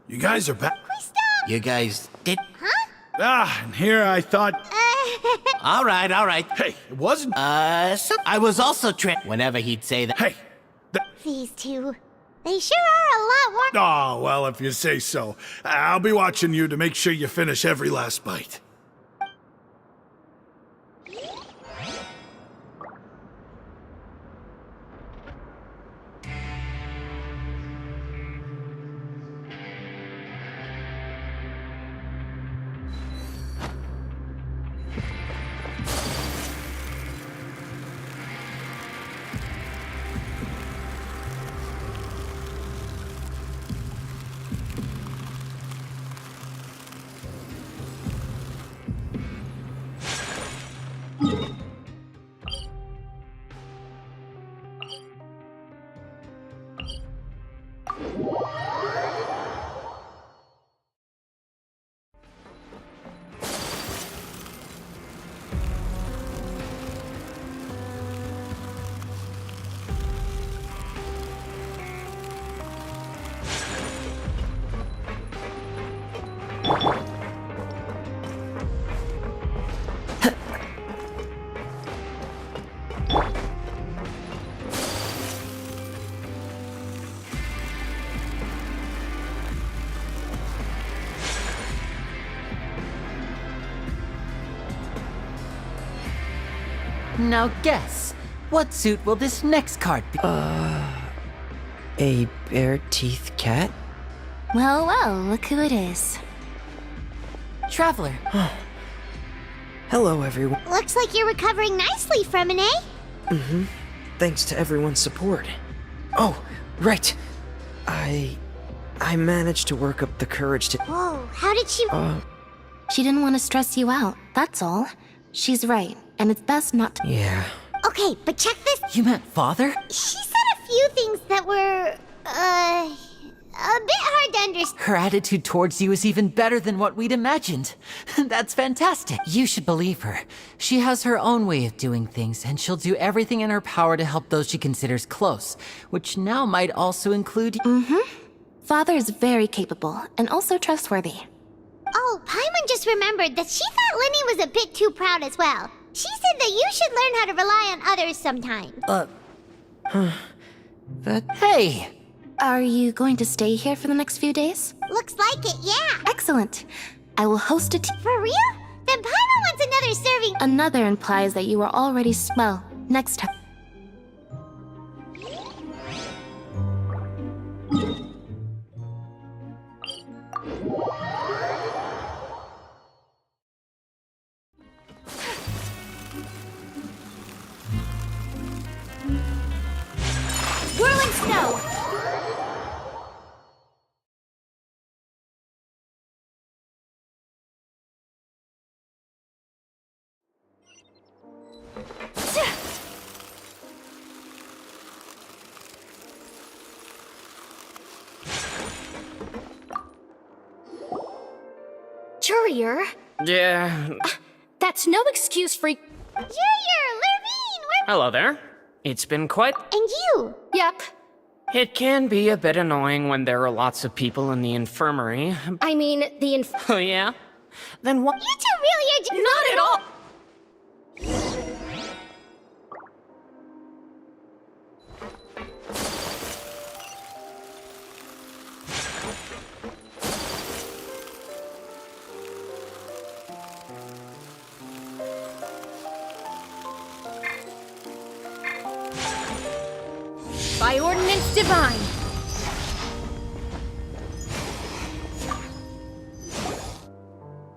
You guys are back. You guys did... And here I thought... All right. Hey, it wasn't... So I was also tricked whenever he'd say that... Hey! These two. They sure are a lot more... Oh, well, if you say so. I'll be watching you to make sure you finish every last bite. Now guess, what suit will this next card be? A bare-teeth cat? Well, look who it is. Traveler. Hello, everyone. Looks like you're recovering nicely from it, eh? Mm-hmm. Thanks to everyone's support. Oh, right. I managed to work up the courage to... Whoa, how did she... She didn't want to stress you out, that's all. She's right, and it's best not to... Yeah. Okay, but check this... You meant father? She said a few things that were, a bit Her attitude towards you is even better than what we'd imagined. That's fantastic. You should believe her. She has her own way of doing things, and she'll do everything in her power to help those she considers close, which now might also include you. Father is very capable and also trustworthy. Oh, Paimon just remembered that she thought Linny was a bit too proud as well. She said that you should learn how to rely on others sometimes. Hey! Are you going to stay here for the next few days? Looks like it, yeah. Excellent. I will host a For real? Then Paimon wants another serving. Another implies that you are already well, next time. Whirling snow! Jurier? Yeah. That's no excuse for... Jurier! Lurvine! Hello there. It's been quite... And you? Yep. It can be a bit annoying when there are lots of people in the infirmary. I mean, the Oh, yeah? Then what? You two really are... Not at all! By ordinance divine.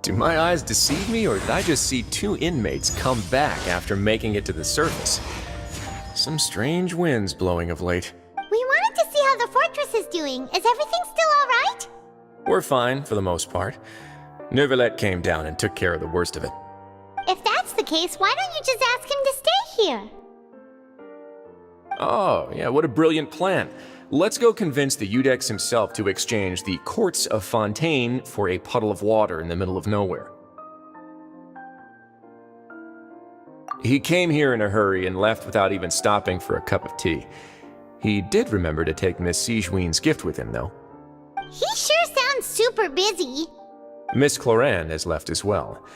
Do my eyes deceive me, or did I just see two inmates come back after making it to the surface? Some strange winds blowing of late. We wanted to see how the fortress is doing. Is everything still alright? We're fine, for the most part. Neuvillette came down and took care of the worst of it. If that's the case, why don't you just ask him to stay here? Oh, yeah, what a brilliant plan. Let's go convince the Eudex himself to exchange the Courts of Fontaine for a puddle of water in the middle of nowhere. He came here in a hurry and left without even stopping for a cup of tea. He did remember to take Miss Sigewinne's gift with him, though. He sure sounds super busy. Miss Cloran has left as well.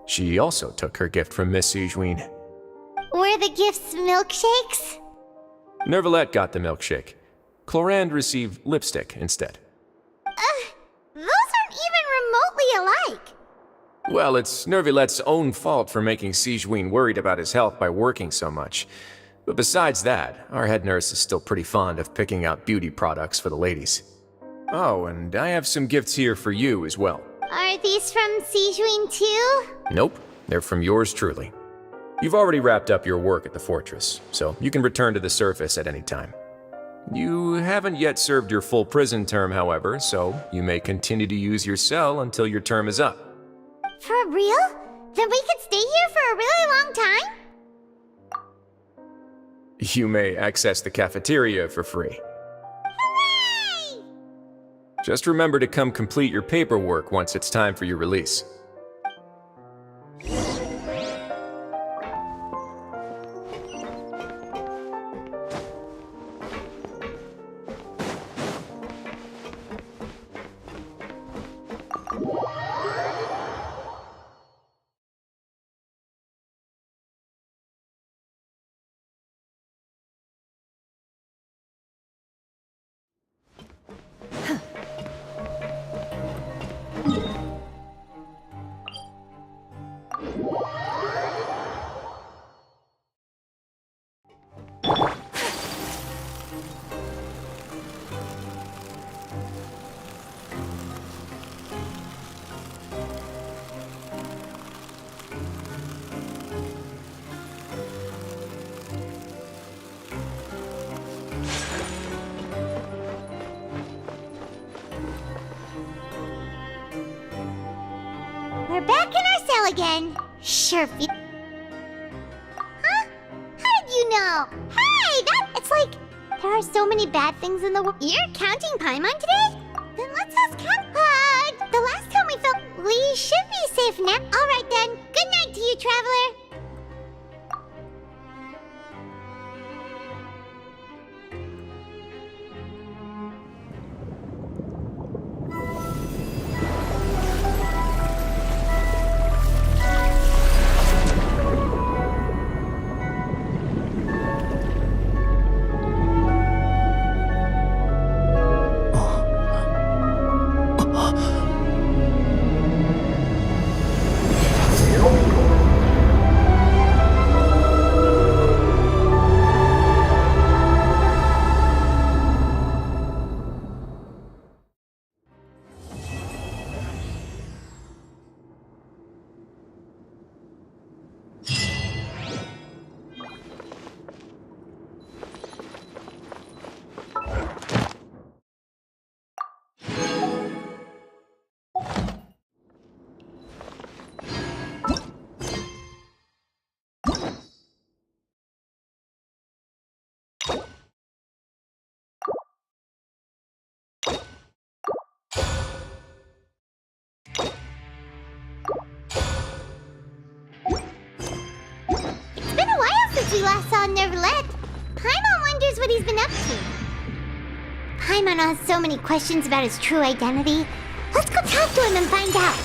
She also took her gift from Miss Sigewinne. Were the gifts milkshakes? Neuvillette got the milkshake. Cloran received lipstick instead. Those aren't even remotely alike. Well, it's Neuvillette's own fault for making Sigewinne worried about his health by working so much. But besides that, our head nurse is still pretty fond of picking out beauty products for the ladies. Oh, and I have some gifts here for you as well. Are these from Sigewinne too? Nope, they're from yours truly. You've already wrapped up your work at the fortress, so you can return to the surface at any time. You haven't yet served your full prison term, however, so you may continue to use your cell until your term is up. For real? Then we could stay here for a really long time? You may access the cafeteria for free. Hooray! Just remember to come complete your paperwork once it's time for your release. We're back in our cell again. Sure. Huh? How did you know? Hey, it's like there are so many bad things in the world. You're counting Paimon today? Then let's ask Cat. The last time we felt we should be safe now. Alright then. Good night to you, Traveler. It's been a while since we last saw Nervalet. Paimon wonders what he's been up to. Paimon has so many questions about his true identity. Let's go talk to him and find out.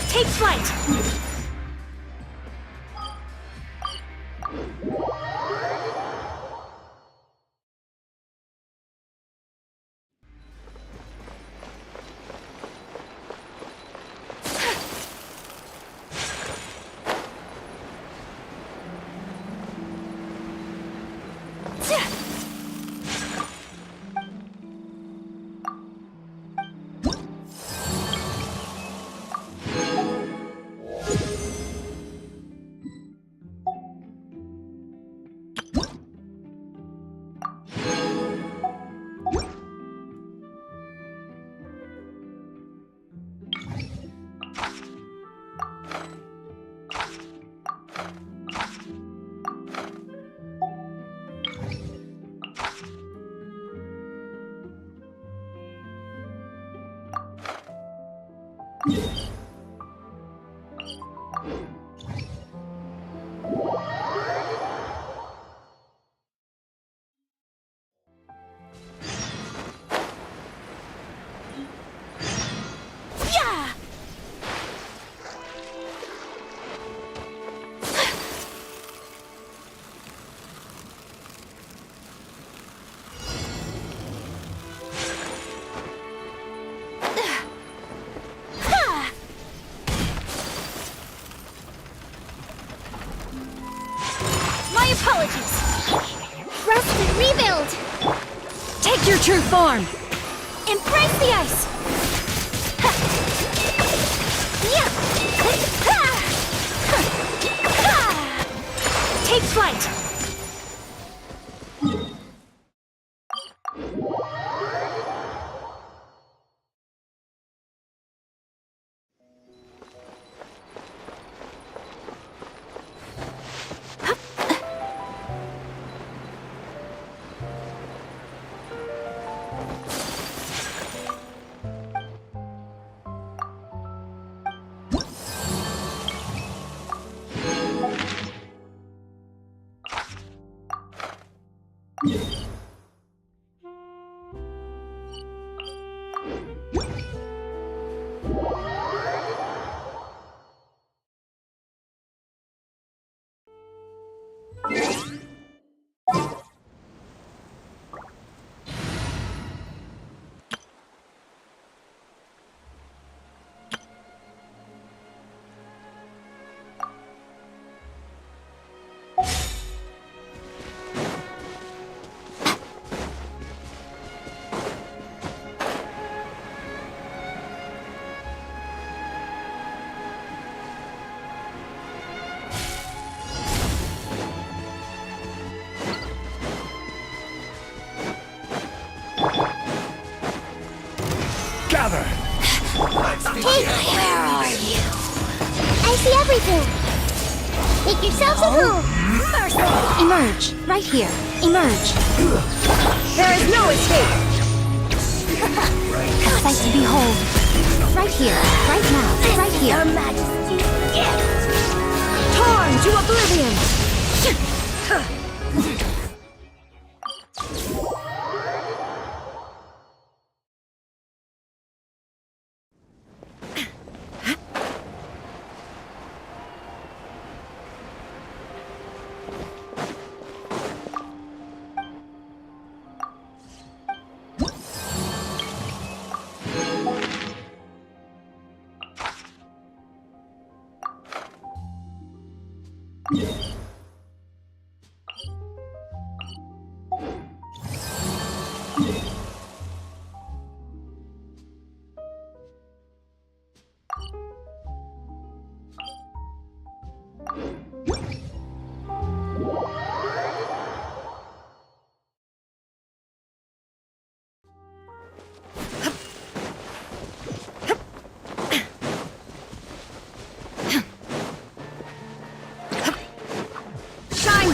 Take flight! Take your true form! Embrace the ice! Ha! Yeah! Ha! Ha! Take flight! see everything. Make yourselves a move. First, emerge. Right here. Emerge. There is no escape. A sight to behold. Right here. Right now. Right here. Your Majesty's gift. Torn to oblivion.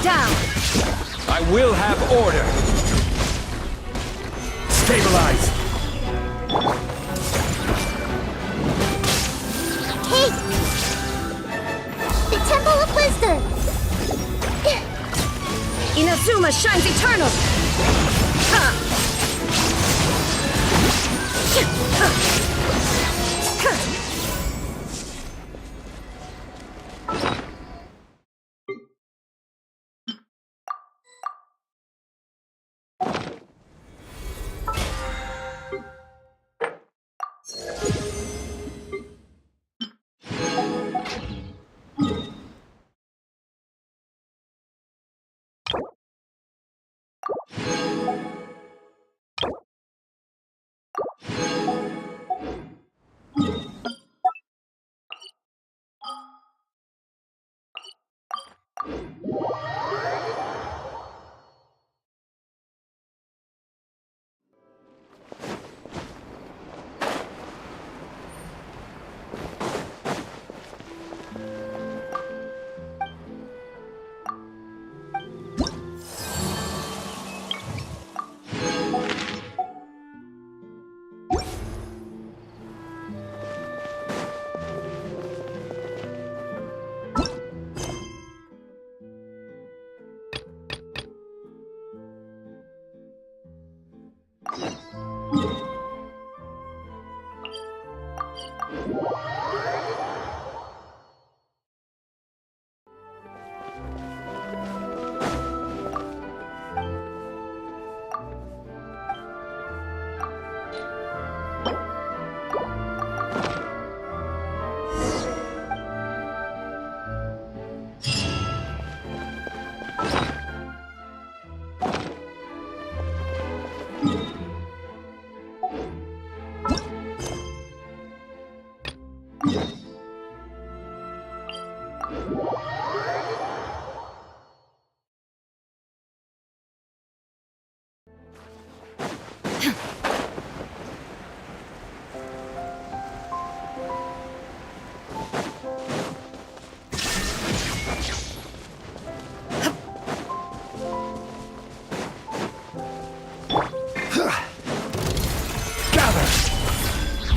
Down. I will have order. Stabilize. Hey! The Temple of Wisdom! Inazuma shines eternal! Ha!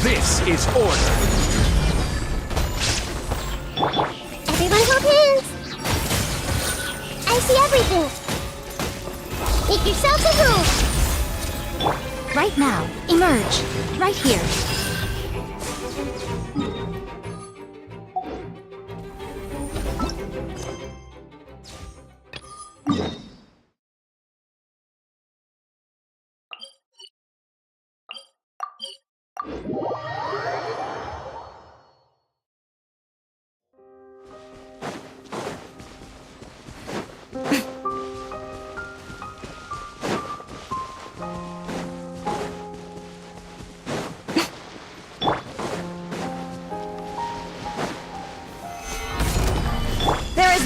This is order. Everyone hold hands! I see everything! Make yourselves a move! Right now. Emerge. Right here.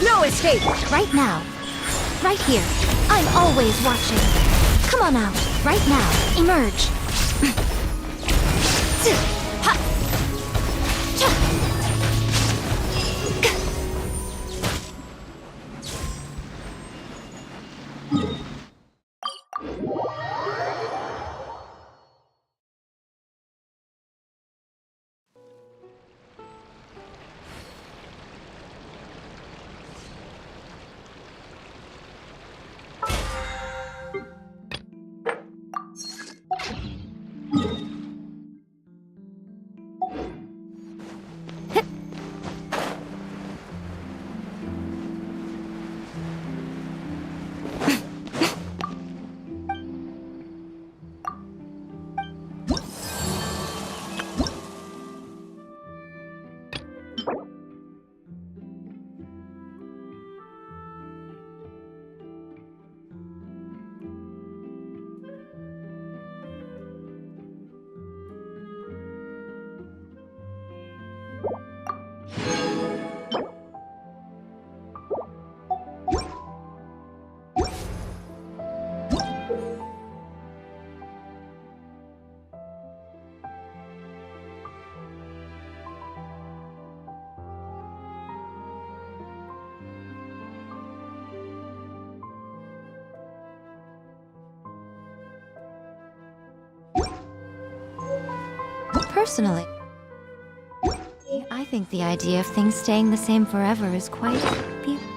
No escape! Right now. Right here. I'm always watching. Come on out. Right now. Emerge. Personally, I think the idea of things staying the same forever is quite beautiful.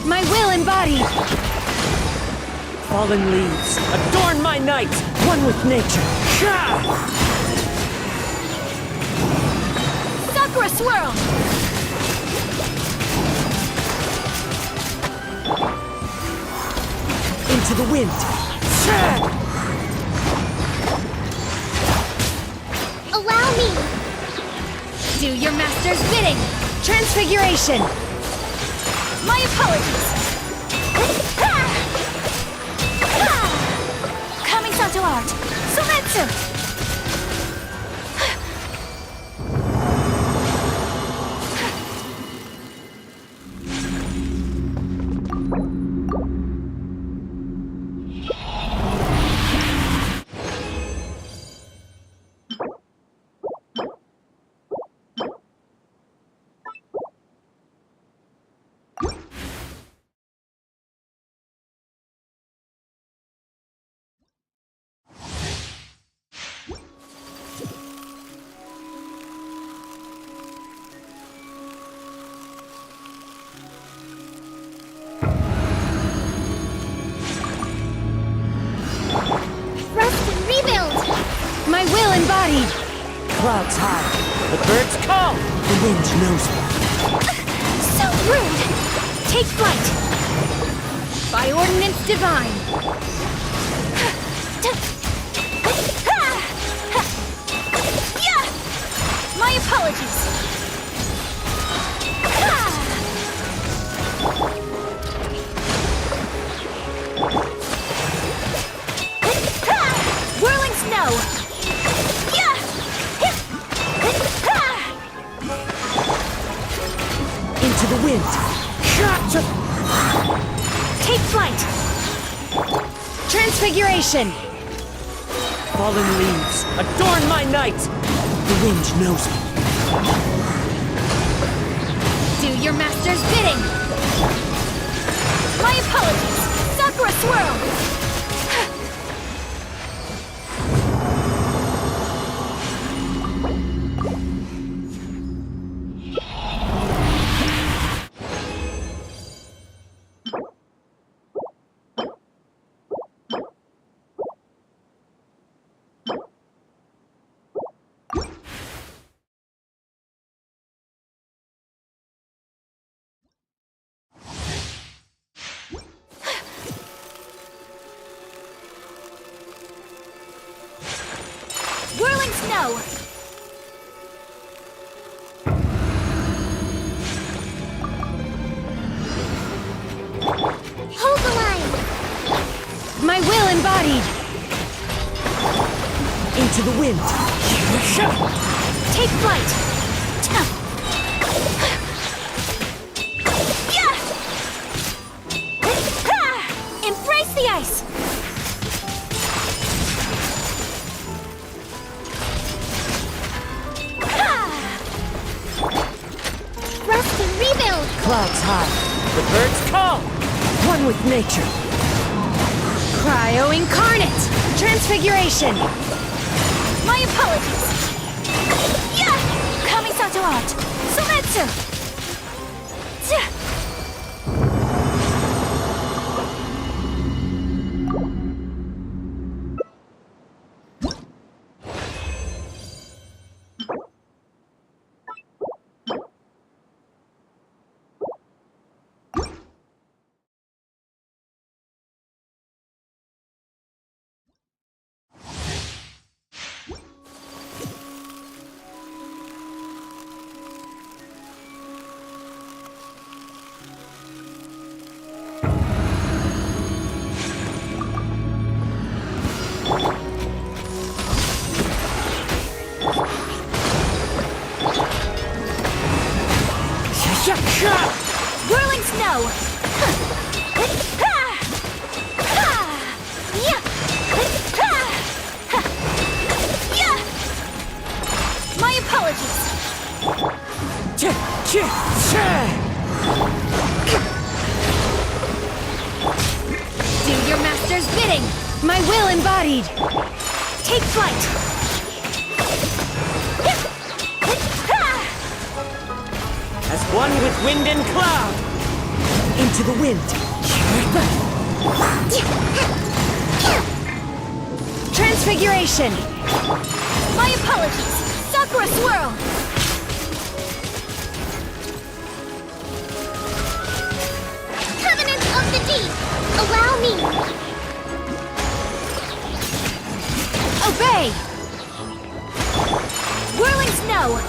My will embodied! Fallen leaves, adorn my night, one with nature. Sakura swirl! Into the wind. Allow me! Do your master's bidding! Transfiguration! My apologies! Kamisato art! Sumetsu! My will embodied! Clouds high, the birds call, the wind knows me. So rude! Take flight! By ordinance divine! My apologies! snow! Yeah! Into the wind! Take flight! Transfiguration! Fallen leaves, adorn my night! The wind knows me. Do your master's bidding! My apologies! Sakura Swirl! Whirling snow! Hold the line! My will embodied! Into the wind! Take flight! Embrace the ice! Rest and rebuild! Clouds high, the birds call! One with nature! Cryo incarnate! Transfiguration! My apologies! Yeah! Kamisato art! Sometsu! Whirling snow! My apologies! Do your master's bidding! My will embodied! Take flight! As one with wind and cloud! Into the wind! Transfiguration! My apologies! Sakura Swirl! Covenant of the Deep! Allow me! Obey! Whirling snow!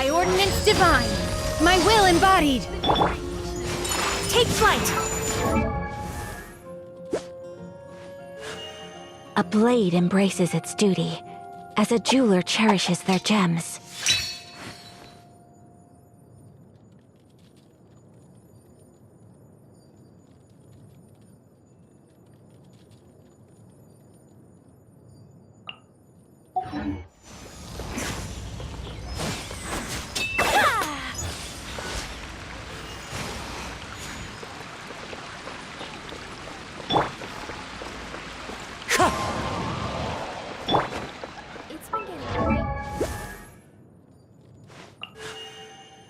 By ordinance divine, my will embodied. Take flight! A blade embraces its duty, as a jeweler cherishes their gems.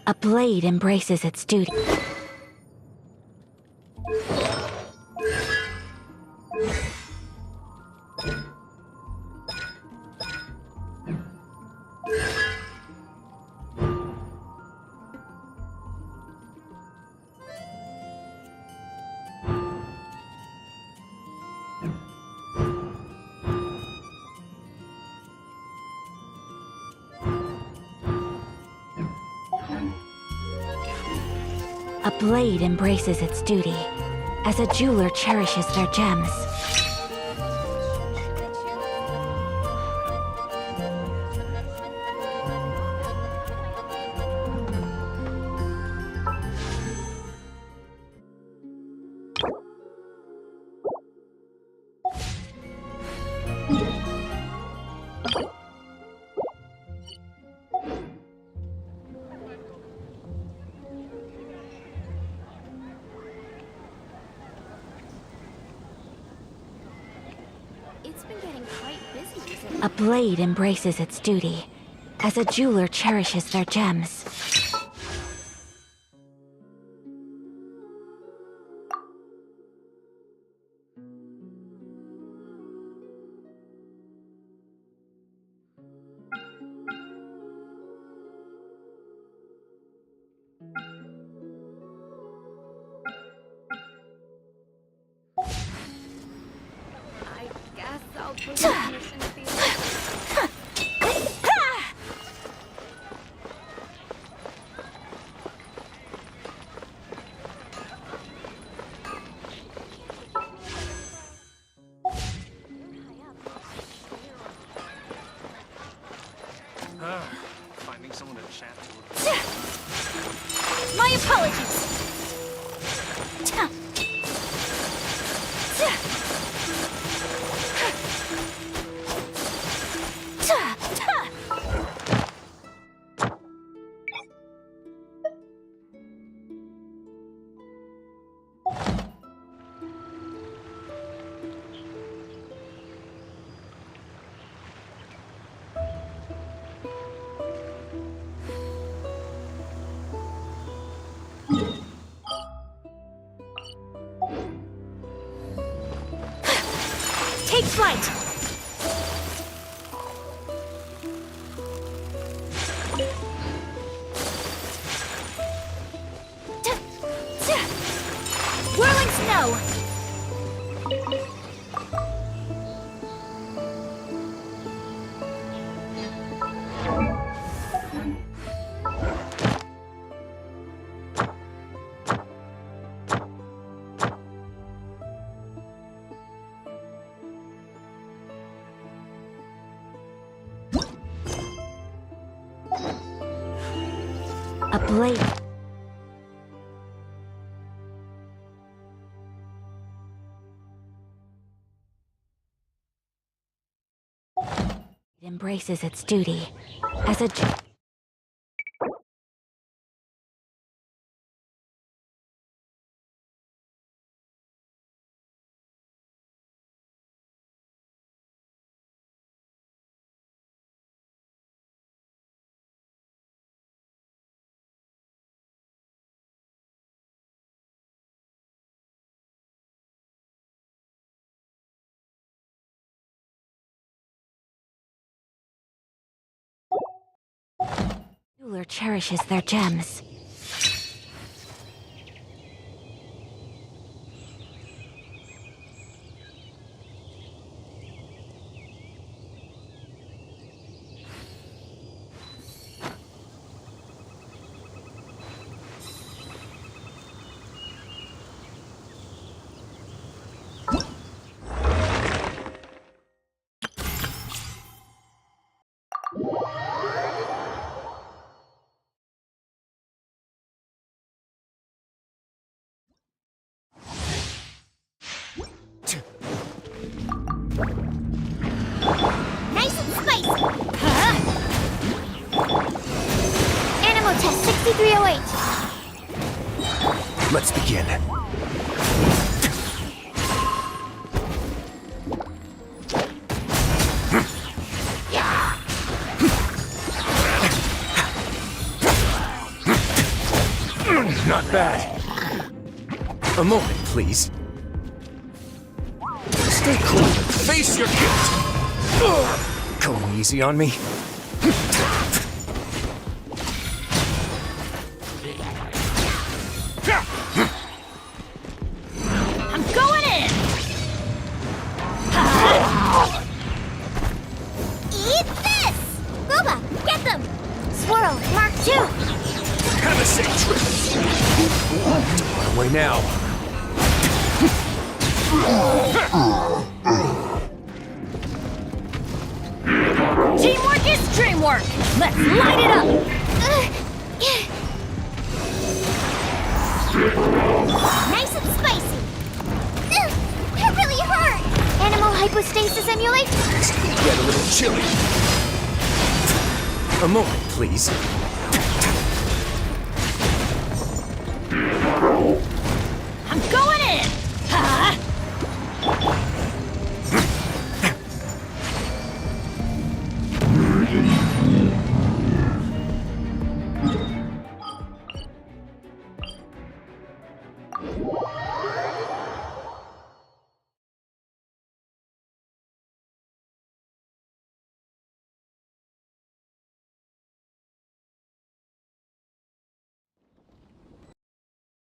A blade embraces its duty. A blade embraces its duty, as a jeweler cherishes their gems. It's been getting quite busy recently. A blade embraces its duty, as a jeweler cherishes their gems. I guess I'll put this mission to the Finding someone to chat to. My apologies! Take flight! Whirling snow! A blade. It embraces its duty as a jeweler cherishes their gems. Nice and spicy! Animal test 6308. Let's begin. Not bad. A moment, please. Stay cool and face your guilt. Going easy on me? I'm going in! Eat this! Boba, get them! Swirl, Mark 2! Have a safe trip. On our way now. Teamwork is dreamwork! Let's light it up! Nice and spicy! It really hurt! Animal hypostasis emulate? Get a little chilly. A moment, please. I'm going in!